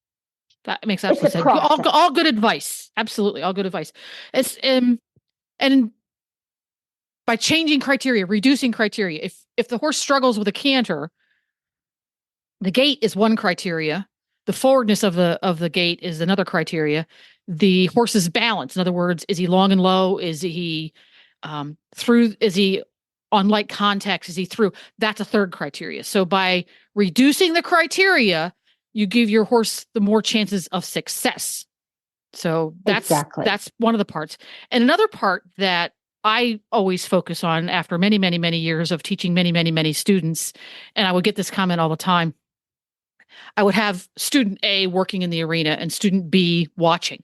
That makes absolute sense. Process. All good advice. Absolutely. All good advice. It's, and by changing criteria, reducing criteria, if the horse struggles with a canter, the gait is one criteria. The forwardness of the gait is another criteria. The horse's balance, in other words, is he long and low? Is he through? Is he on light contacts? Is he through? That's a third criteria. So by reducing the criteria, you give your horse the more chances of success. So that's one of the parts. And another part that I always focus on after many, many, many years of teaching many, many, many students, and I would get this comment all the time. I would have student A working in the arena and student B watching.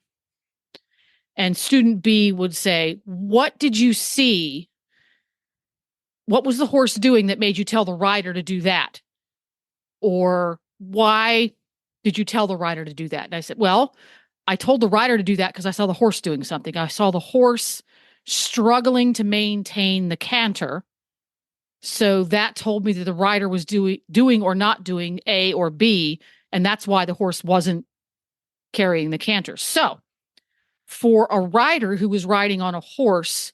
And student B would say, what did you see? What was the horse doing that made you tell the rider to do that? Or why did you tell the rider to do that? And I said, well, I told the rider to do that because I saw the horse doing something. I saw the horse struggling to maintain the canter. So that told me that the rider was doing or not doing A or B, and that's why the horse wasn't carrying the canter. So for a rider who is riding on a horse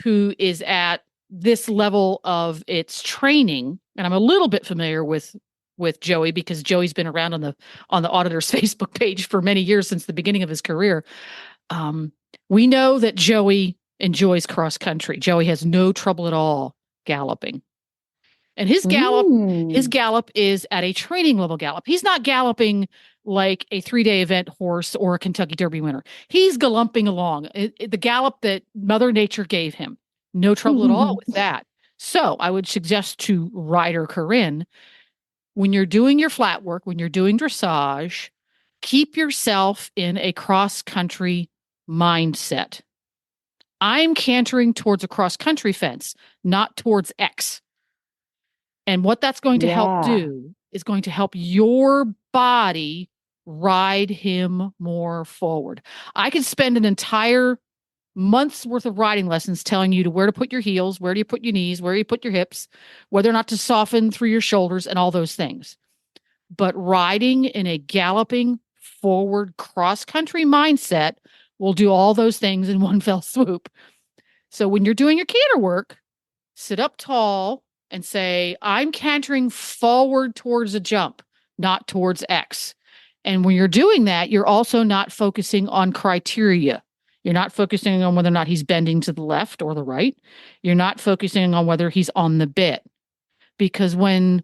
who is at this level of its training, and I'm a little bit familiar with Joey because Joey's been around on the auditor's Facebook page for many years since the beginning of his career. We know that Joey enjoys cross country. Joey has no trouble at all galloping. And his gallop is at a training level gallop. He's not galloping like a 3-day event horse or a Kentucky Derby winner. He's gallumping along the gallop that Mother Nature gave him. No trouble at all with that. So I would suggest to rider Corinne, when you're doing your flat work, when you're doing dressage, keep yourself in a cross-country mindset. I'm cantering towards a cross-country fence, not towards X. And what that's going to help do is going to help your body ride him more forward. I could spend an entire month's worth of riding lessons telling you to where to put your heels, where do you put your knees, where do you put your hips, whether or not to soften through your shoulders and all those things. But riding in a galloping forward cross-country mindset will do all those things in one fell swoop. So when you're doing your canter work, sit up tall and say, I'm cantering forward towards a jump, not towards X. And when you're doing that, you're also not focusing on criteria. You're not focusing on whether or not he's bending to the left or the right. You're not focusing on whether he's on the bit. Because when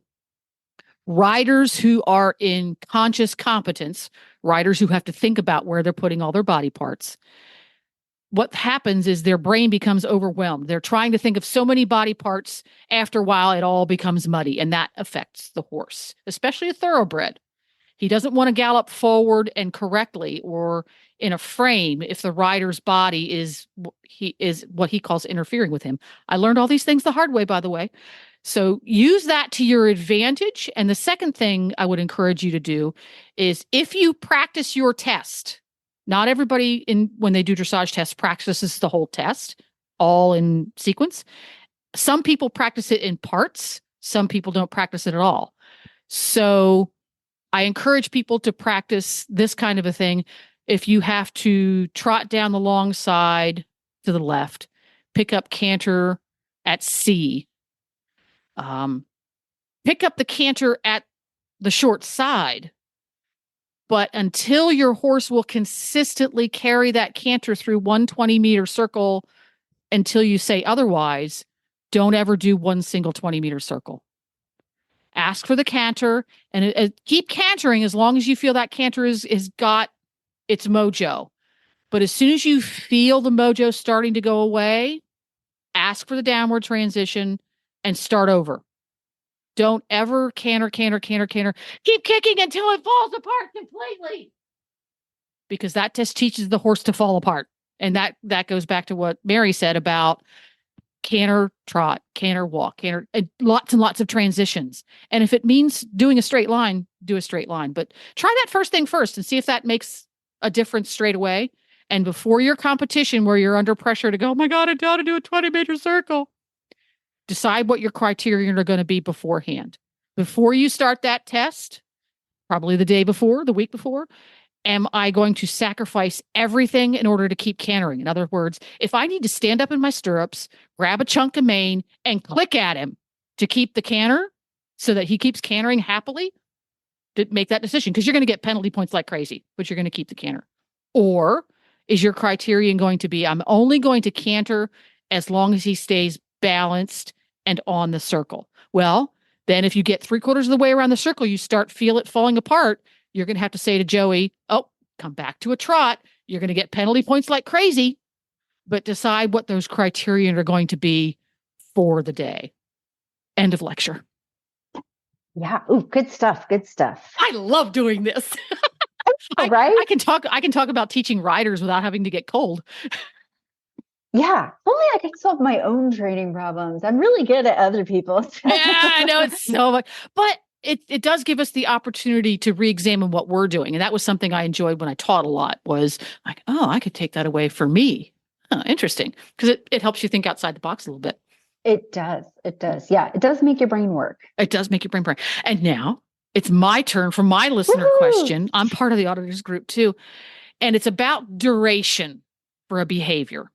riders who are in conscious competence, riders who have to think about where they're putting all their body parts, what happens is their brain becomes overwhelmed. They're trying to think of so many body parts. After a while, it all becomes muddy, and that affects the horse, especially a thoroughbred. He doesn't want to gallop forward and correctly or in a frame if the rider's body is what he calls interfering with him. I learned all these things the hard way, by the way. So use that to your advantage. And the second thing I would encourage you to do is if you practice your test, not everybody when they do dressage tests practices the whole test all in sequence. Some people practice it in parts. Some people don't practice it at all. So I encourage people to practice this kind of a thing. If you have to trot down the long side to the left, pick up canter at C, pick up the canter at the short side. But until your horse will consistently carry that canter through 120-meter circle until you say otherwise, don't ever do one single 20-meter circle. Ask for the canter and keep cantering as long as you feel that canter is got its mojo. But as soon as you feel the mojo starting to go away, ask for the downward transition and start over. Don't ever canter. Keep kicking until it falls apart completely. Because that just teaches the horse to fall apart. And that goes back to what Mary said about canter, trot, canter, walk, canter, lots and lots of transitions. And if it means doing a straight line, do a straight line. But try that first thing first and see if that makes a difference straight away. And before your competition where you're under pressure to go, oh my God, I got to do a 20-meter circle. Decide what your criteria are going to be beforehand. Before you start that test, probably the day before, the week before, am I going to sacrifice everything in order to keep cantering? In other words, if I need to stand up in my stirrups, grab a chunk of mane, and click at him to keep the canter so that he keeps cantering happily, to make that decision, because you're going to get penalty points like crazy, but you're going to keep the canter. Or is your criterion going to be, I'm only going to canter as long as he stays balanced and on the circle? Well, then if you get 3/4 of the way around the circle, you feel it falling apart, you're going to have to say to Joey, oh, come back to a trot. You're going to get penalty points like crazy, but decide what those criterion are going to be for the day. End of lecture. Yeah. Ooh, good stuff. Good stuff. I love doing this. Right? I can talk about teaching riders without having to get cold. Yeah. Only I can solve my own training problems. I'm really good at other people's. Yeah, I know it's so much, but it does give us the opportunity to re-examine what we're doing. And that was something I enjoyed when I taught a lot, was like, oh, I could take that away for me. Oh, interesting. Because it helps you think outside the box a little bit. It does. It does. Yeah. It does make your brain work. It does make your brain work. And now it's my turn for my listener question. I'm part of the auditors group too. And it's about duration for a behavior.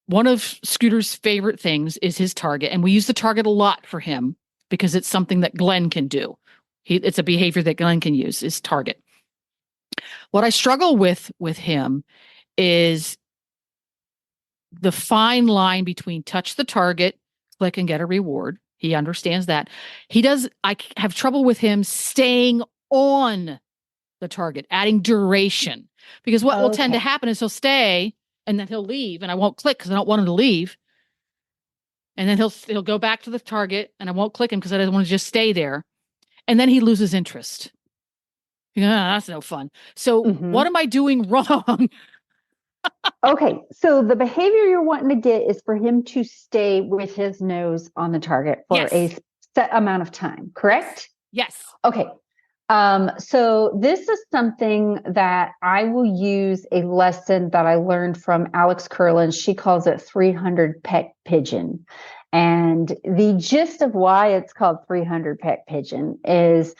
One of Scooter's favorite things is his target. And we use the target a lot for him because it's something that Glenn can do. It's a behavior that Glenn can use, is target. What I struggle with him is the fine line between touch the target, click and get a reward. He understands that. I have trouble with him staying on the target, adding duration, because what will tend to happen is he'll stay and then he'll leave and I won't click because I don't want him to leave. And then he'll go back to the target and I won't click him because I don't want to just stay there. And then he loses interest. That's no fun. So what am I doing wrong? Okay, so the behavior you're wanting to get is for him to stay with his nose on the target for a set amount of time, correct? Yes. Okay. So this is something that I will use a lesson that I learned from Alex Curlin. She calls it 300 peck pigeon. And the gist of why it's called 300 peck pigeon is,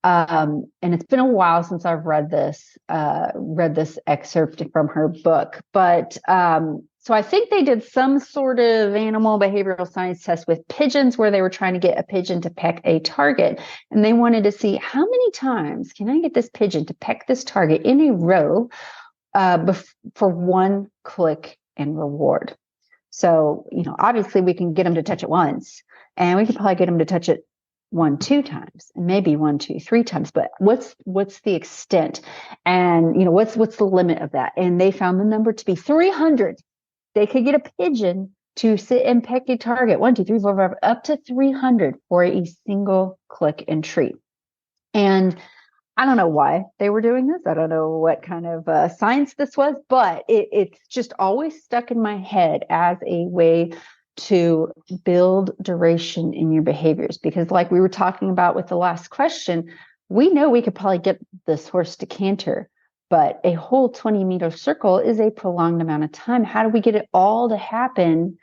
and it's been a while since I've read this excerpt from her book, but so I think they did some sort of animal behavioral science test with pigeons where they were trying to get a pigeon to peck a target. And they wanted to see how many times can I get this pigeon to peck this target in a row for one click and reward. So, obviously we can get them to touch it once, and we could probably get them to touch it 1-2 times, and maybe 1-2-3 times, but what's the extent? And what's the limit of that? And they found the number to be 300. They could get a pigeon to sit and peck a target 1, 2, 3, 4, 5, up to 300 for a single click and treat. And I don't know why they were doing this. I don't know what kind of science this was, but it's just always stuck in my head as a way to build duration in your behaviors. Because like we were talking about with the last question, we know we could probably get this horse to canter, but a whole 20-meter circle is a prolonged amount of time. How do we get it all to happen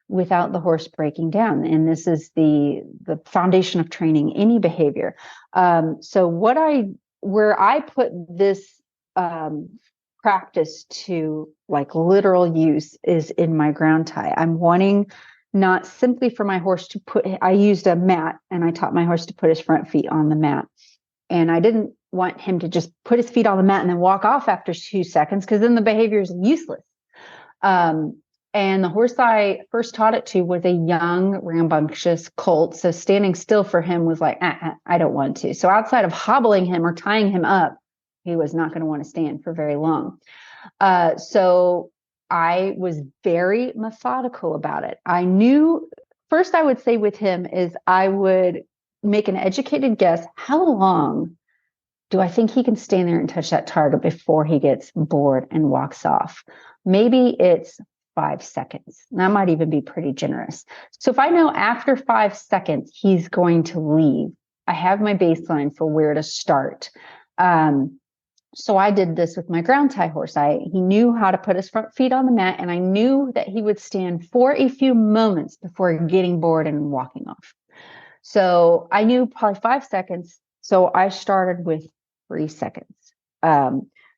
without the horse breaking down? And this is the foundation of training any behavior. So where I put this practice to like literal use is in my ground tie. I'm wanting not simply for my horse to I used a mat and I taught my horse to put his front feet on the mat. And I didn't want him to just put his feet on the mat and then walk off after 2 seconds, because then the behavior is useless. And the horse I first taught it to was a young, rambunctious colt. So standing still for him was like, I don't want to. So outside of hobbling him or tying him up, he was not going to want to stand for very long. So I was very methodical about it. I knew, first I would say with him is I would make an educated guess. How long do I think he can stand there and touch that target before he gets bored and walks off? Maybe it's 5 seconds. That might even be pretty generous. So if I know after 5 seconds he's going to leave, I have my baseline for where to start. So I did this with my ground tie horse. He knew how to put his front feet on the mat, and I knew that he would stand for a few moments before getting bored and walking off. So I knew probably 5 seconds. So I started with 3 seconds.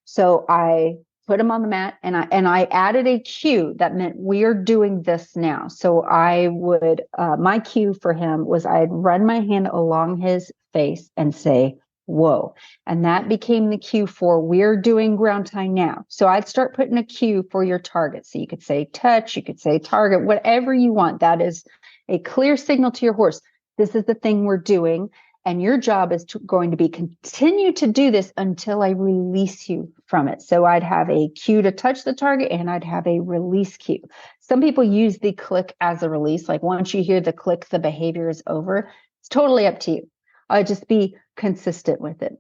So I put him on the mat, and I added a cue that meant we're doing this now. So I would, my cue for him was I'd run my hand along his face and say, whoa. And that became the cue for we're doing ground tie now. So I'd start putting a cue for your target. So you could say touch, you could say target, whatever you want. That is a clear signal to your horse. This is the thing we're doing. And your job is going to be continue to do this until I release you from it. So I'd have a cue to touch the target and I'd have a release cue. Some people use the click as a release. Like once you hear the click, the behavior is over. It's totally up to you. I'd just be consistent with it.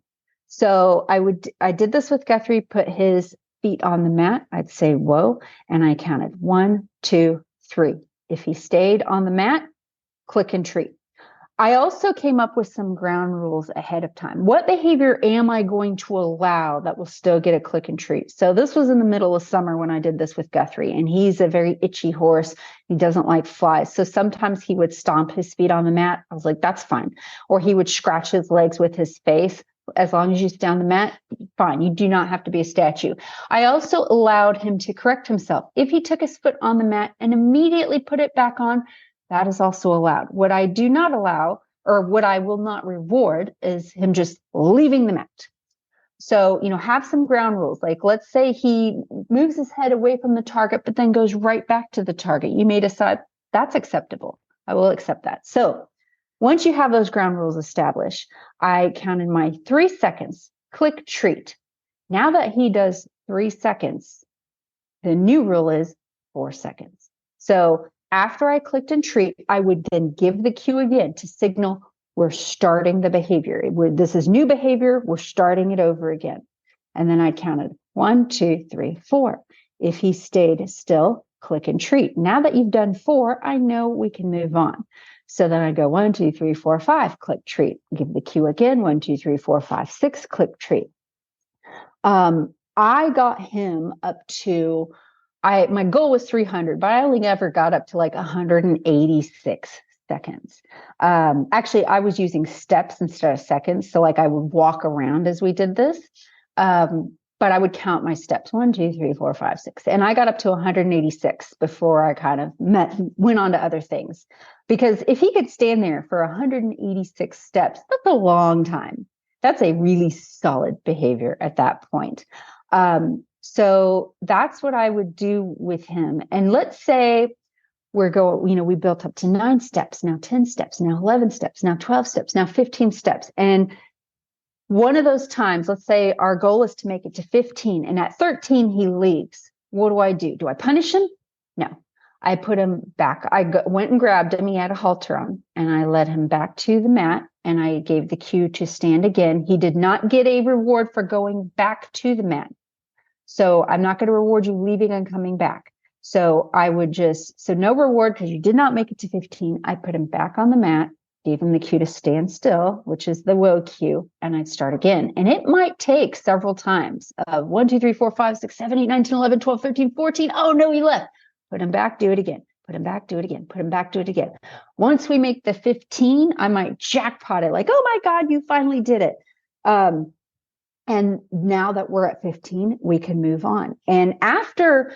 So I did this with Guthrie, put his feet on the mat. I'd say, whoa. And I counted 1, 2, 3. If he stayed on the mat, click and treat. I also came up with some ground rules ahead of time. What behavior am I going to allow that will still get a click and treat? So this was in the middle of summer when I did this with Guthrie, and he's a very itchy horse. He doesn't like flies. So sometimes he would stomp his feet on the mat. I was like, that's fine. Or he would scratch his legs with his face. As long as you sit down the mat, fine. You do not have to be a statue. I also allowed him to correct himself. If he took his foot on the mat and immediately put it back on, that is also allowed. What I do not allow, or what I will not reward, is him just leaving the mat. So, have some ground rules. Like, let's say he moves his head away from the target, but then goes right back to the target. You may decide that's acceptable. I will accept that. So once you have those ground rules established, I counted my 3 seconds, click, treat. Now that he does 3 seconds, the new rule is 4 seconds. So after I clicked and treat, I would then give the cue again to signal we're starting the behavior. This is new behavior. We're starting it over again. And then I counted 1, 2, 3, 4. If he stayed still, click and treat. Now that you've done 4, I know we can move on. So then I go 1, 2, 3, 4, 5, click, treat. Give the cue again, 1, 2, 3, 4, 5, 6, click, treat. I got him up to, my goal was 300, but I only ever got up to like 186 seconds. Actually, I was using steps instead of seconds. So like I would walk around as we did this. But I would count my steps, 1, 2, 3, 4, 5, 6. And I got up to 186 before I kind of went on to other things. Because if he could stand there for 186 steps, that's a long time. That's a really solid behavior at that point. So that's what I would do with him. And let's say we built up to 9 steps, now 10 steps, now 11 steps, now 12 steps, now 15 steps. And one of those times, let's say our goal is to make it to 15, and at 13, he leaves. What do? Do I punish him? No. I put him back. Went and grabbed him. He had a halter on, and I led him back to the mat. and I gave the cue to stand again. He did not get a reward for going back to the mat. So I'm not going to reward you leaving and coming back. So I would so no reward because you did not make it to 15. I put him back on the mat, gave him the cue to stand still, which is the whoa cue, and I'd start again. And it might take several times of 1, 2, 3, 4, 5, 6, 7, 8, 9, 10, 11, 12, 13, 14. Oh no, he left. Put him back, do it again. Put him back, do it again. Put him back, do it again. Once we make the 15, I might jackpot it. Like, oh my God, you finally did it. And now that we're at 15, we can move on. And after,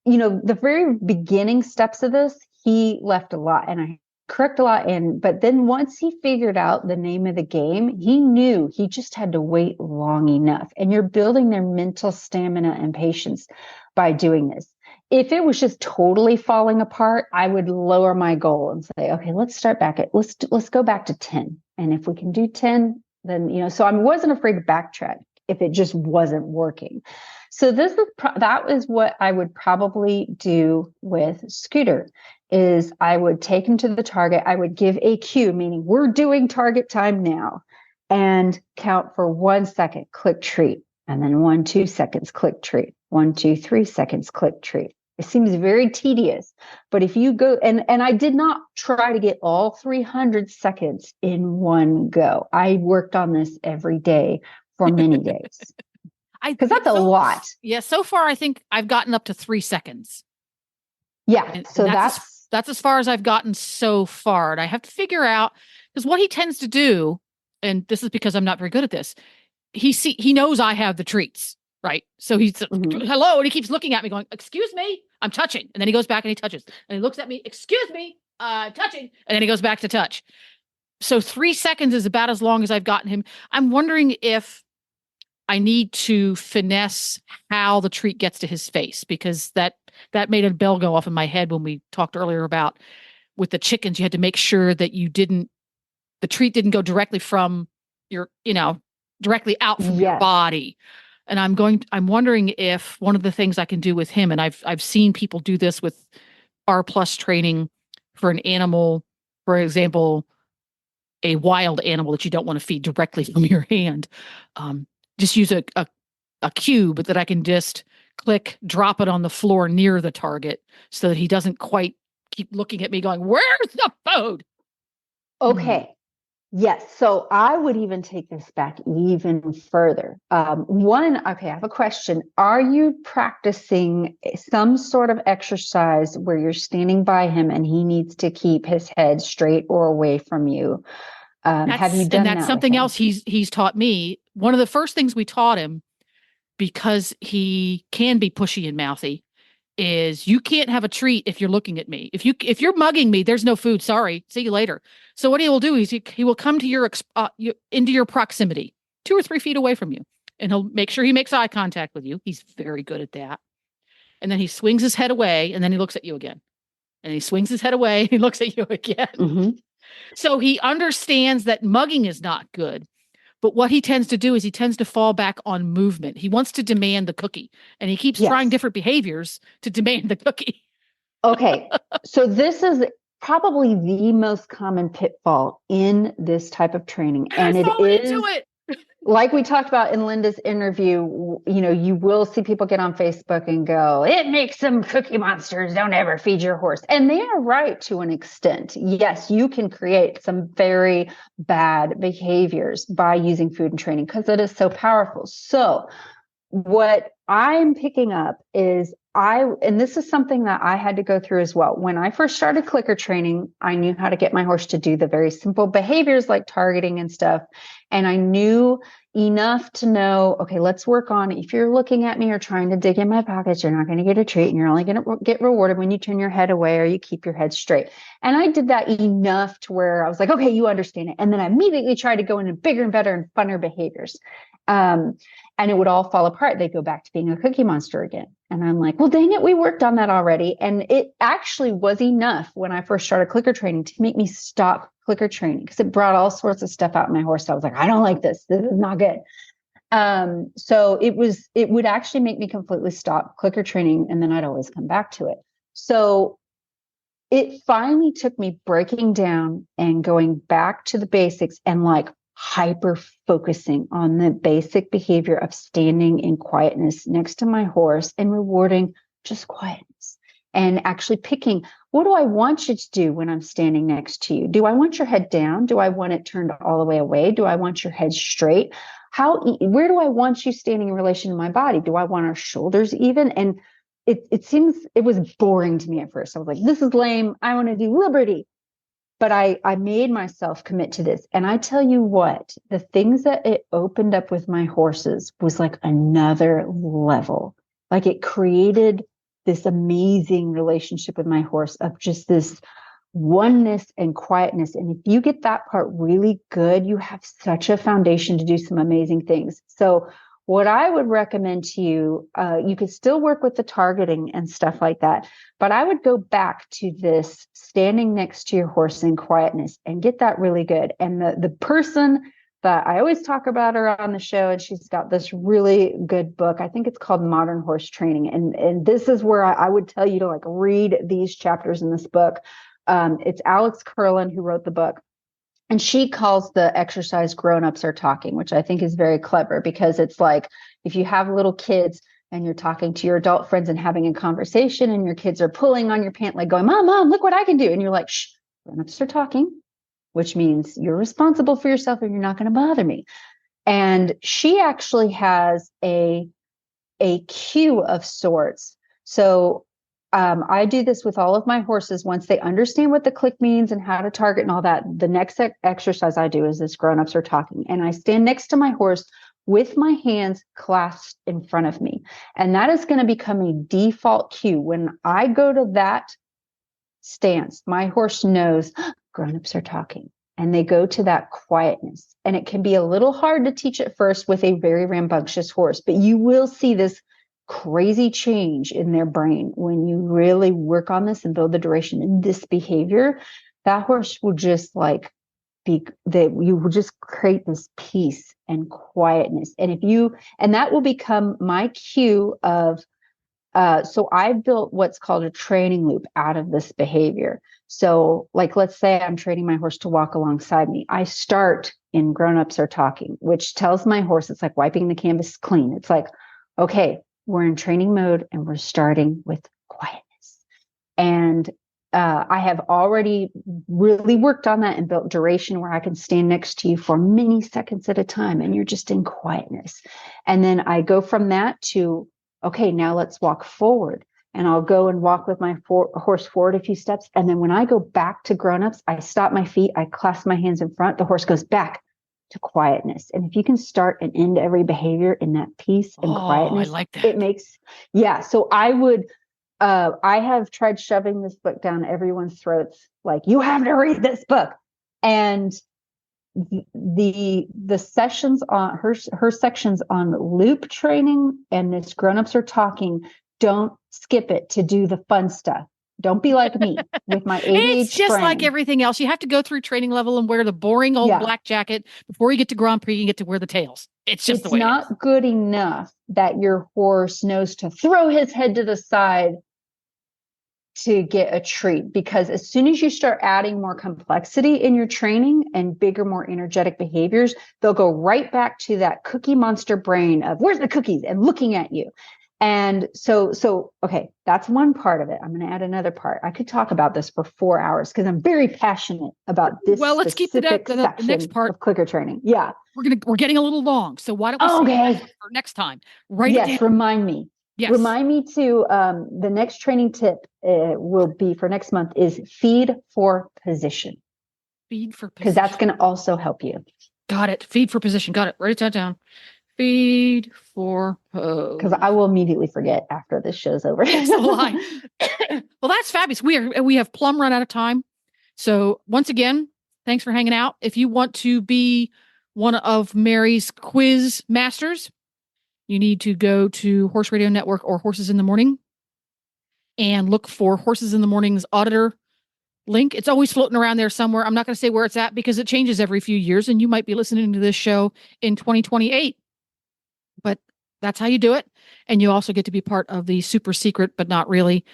the very beginning steps of this, he left a lot and I correct a lot. But then once he figured out the name of the game, he knew he just had to wait long enough. And you're building their mental stamina and patience by doing this. If it was just totally falling apart, I would lower my goal and say, okay, let's start back let's go back to 10. And if we can do 10, then, so I wasn't afraid to backtrack if it just wasn't working. So that is what I would probably do with Scooter is I would take him to the target. I would give a cue, meaning we're doing target time now, and count for 1 second, click treat. And then 1, 2 seconds, click treat. 1, 2, 3 seconds, click treat. It seems very tedious, but if you go, and I did not try to get all 300 seconds in one go. I worked on this every day for many days. Because that's a lot. Yeah. So far, I think I've gotten up to 3 seconds. Yeah. And so that's as far as I've gotten so far. And I have to figure out, because what he tends to do, and this is because I'm not very good at this, he knows I have the treats, right? So he's hello, and he keeps looking at me going, excuse me, I'm touching. And then he goes back and he touches. And he looks at me, excuse me, touching. And then he goes back to touch. So 3 seconds is about as long as I've gotten him. I'm wondering if I need to finesse how the treat gets to his face, because that made a bell go off in my head when we talked earlier about with the chickens, you had to make sure that the treat didn't go directly from directly out from your body. And I'm wondering if one of the things I can do with him, and I've seen people do this with R+ training for an animal, for example, a wild animal that you don't want to feed directly from your hand. Just use a cube that I can just drop it on the floor near the target so that he doesn't quite keep looking at me going, where's the food? Okay. Yes. So I would even take this back even further. I have a question. Are you practicing some sort of exercise where you're standing by him and he needs to keep his head straight or away from you? Have you done that? And that's something else he's taught me. One of the first things we taught him, because he can be pushy and mouthy, is you can't have a treat if you're looking at me. If you're mugging me, there's no food. Sorry. See you later. So what he will do is he will come to into your proximity, 2 or 3 feet away from you, and he'll make sure he makes eye contact with you. He's very good at that. And then he swings his head away, and then he looks at you again. And he swings his head away, and he looks at you again. Mm-hmm. So he understands that mugging is not good. But what he tends to do is he tends to fall back on movement. He wants to demand the cookie, and he keeps trying different behaviors to demand the cookie. Okay. So this is probably the most common pitfall in this type of training. And it is, like we talked about in Linda's interview, you will see people get on Facebook and go, it makes them cookie monsters. Don't ever feed your horse. And they are right to an extent. Yes, you can create some very bad behaviors by using food and training because it is so powerful. So what I'm picking up is and this is something that I had to go through as well. When I first started clicker training, I knew how to get my horse to do the very simple behaviors like targeting and stuff. And I knew enough to know, okay, let's work on, if you're looking at me or trying to dig in my pockets, you're not going to get a treat and you're only going to get rewarded when you turn your head away or you keep your head straight. And I did that enough to where I was like, okay, you understand it. And then I immediately tried to go into bigger and better and funner behaviors. And it would all fall apart. They'd go back to being a cookie monster again. And I'm like, well, dang it, we worked on that already. And it actually was enough when I first started clicker training to make me stop clicker training because it brought all sorts of stuff out in my horse. I was like, I don't like this. This is not good. So it would actually make me completely stop clicker training. And then I'd always come back to it. So it finally took me breaking down and going back to the basics and like hyper focusing on the basic behavior of standing in quietness next to my horse and rewarding just quietness and actually picking, what do I want you to do when I'm standing next to you? Do I want your head down? Do I want it turned all the way away? Do I want your head straight? Where do I want you standing in relation to my body? Do I want our shoulders even? And it seems, it was boring to me at first. I was like, this is lame. I want to do liberty. But I made myself commit to this. And I tell you what, the things that it opened up with my horses was like another level. Like it created this amazing relationship with my horse of just this oneness and quietness. And if you get that part really good, you have such a foundation to do some amazing things. So what I would recommend to you, you could still work with the targeting and stuff like that, but I would go back to this standing next to your horse in quietness and get that really good. And the person that I always talk about her on the show, and she's got this really good book. I think it's called Modern Horse Training. And this is where I would tell you to like read these chapters in this book. It's Alex Curlin who wrote the book. And she calls the exercise grown-ups are talking, which I think is very clever because it's like if you have little kids and you're talking to your adult friends and having a conversation and your kids are pulling on your pant leg going, Mom, look what I can do. And you're like, shh, grown-ups are talking, which means you're responsible for yourself and you're not going to bother me. And she actually has a cue of sorts. So I do this with all of my horses. Once they understand what the click means and how to target and all that, the next exercise I do is this grown-ups are talking. And I stand next to my horse with my hands clasped in front of me. And that is going to become a default cue. When I go to that stance, my horse knows grown-ups are talking. And they go to that quietness. And it can be a little hard to teach at first with a very rambunctious horse, but you will see this crazy change in their brain when you really work on this and build the duration in this behavior. That horse will just like you will just create this peace and quietness. And that will become my cue of, so I built what's called a training loop out of this behavior. So like, let's say I'm training my horse to walk alongside me. I start in grown-ups are talking, which tells my horse, it's like wiping the canvas clean. It's like, okay, we're in training mode and we're starting with quietness. And I have already really worked on that and built duration where I can stand next to you for many seconds at a time and you're just in quietness. And then I go from that to, okay, now let's walk forward. And I'll go and walk with my horse forward a few steps. And then when I go back to grown-ups, I stop my feet, I clasp my hands in front, the horse goes back to quietness. And if you can start and end every behavior in that peace and quietness, I like that. it makes, yeah. So I would, I have tried shoving this book down everyone's throats. Like, you have to read this book. And the sessions on her sections on loop training and this grown-ups are talking, don't skip it to do the fun stuff. Don't be like me with my ADHD. It's just like everything else. You have to go through training level and wear the boring old black jacket before you get to Grand Prix and get to wear the tails. It's just the way it's not good enough that your horse knows to throw his head to the side to get a treat, because as soon as you start adding more complexity in your training and bigger, more energetic behaviors, they'll go right back to that cookie monster brain of where's the cookies and looking at you. And so, okay, that's one part of it. I'm going to add another part. I could talk about this for 4 hours because I'm very passionate about this. Well, let's keep the next part of clicker training. Yeah. We're getting a little long. So why don't we save that for next time? Yes. Remind me. Yes. Remind me to, the next training tip will be for next month is feed for position. Feed for position. Because that's going to also help you. Got it. Feed for position. Got it. Write that down. Feed for pose. Because I will immediately forget after this show's over. Well, that's fabulous. We have plumb run out of time. So once again, thanks for hanging out. If you want to be one of Mary's quiz masters, you need to go to Horse Radio Network or Horses in the Morning and look for Horses in the Morning's auditor link. It's always floating around there somewhere. I'm not going to say where it's at because it changes every few years and you might be listening to this show in 2028. But that's how you do it. And you also get to be part of the super secret, but not really,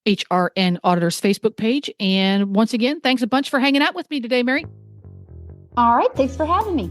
HRN Auditors Facebook page. And once again, thanks a bunch for hanging out with me today, Mary. All right. Thanks for having me.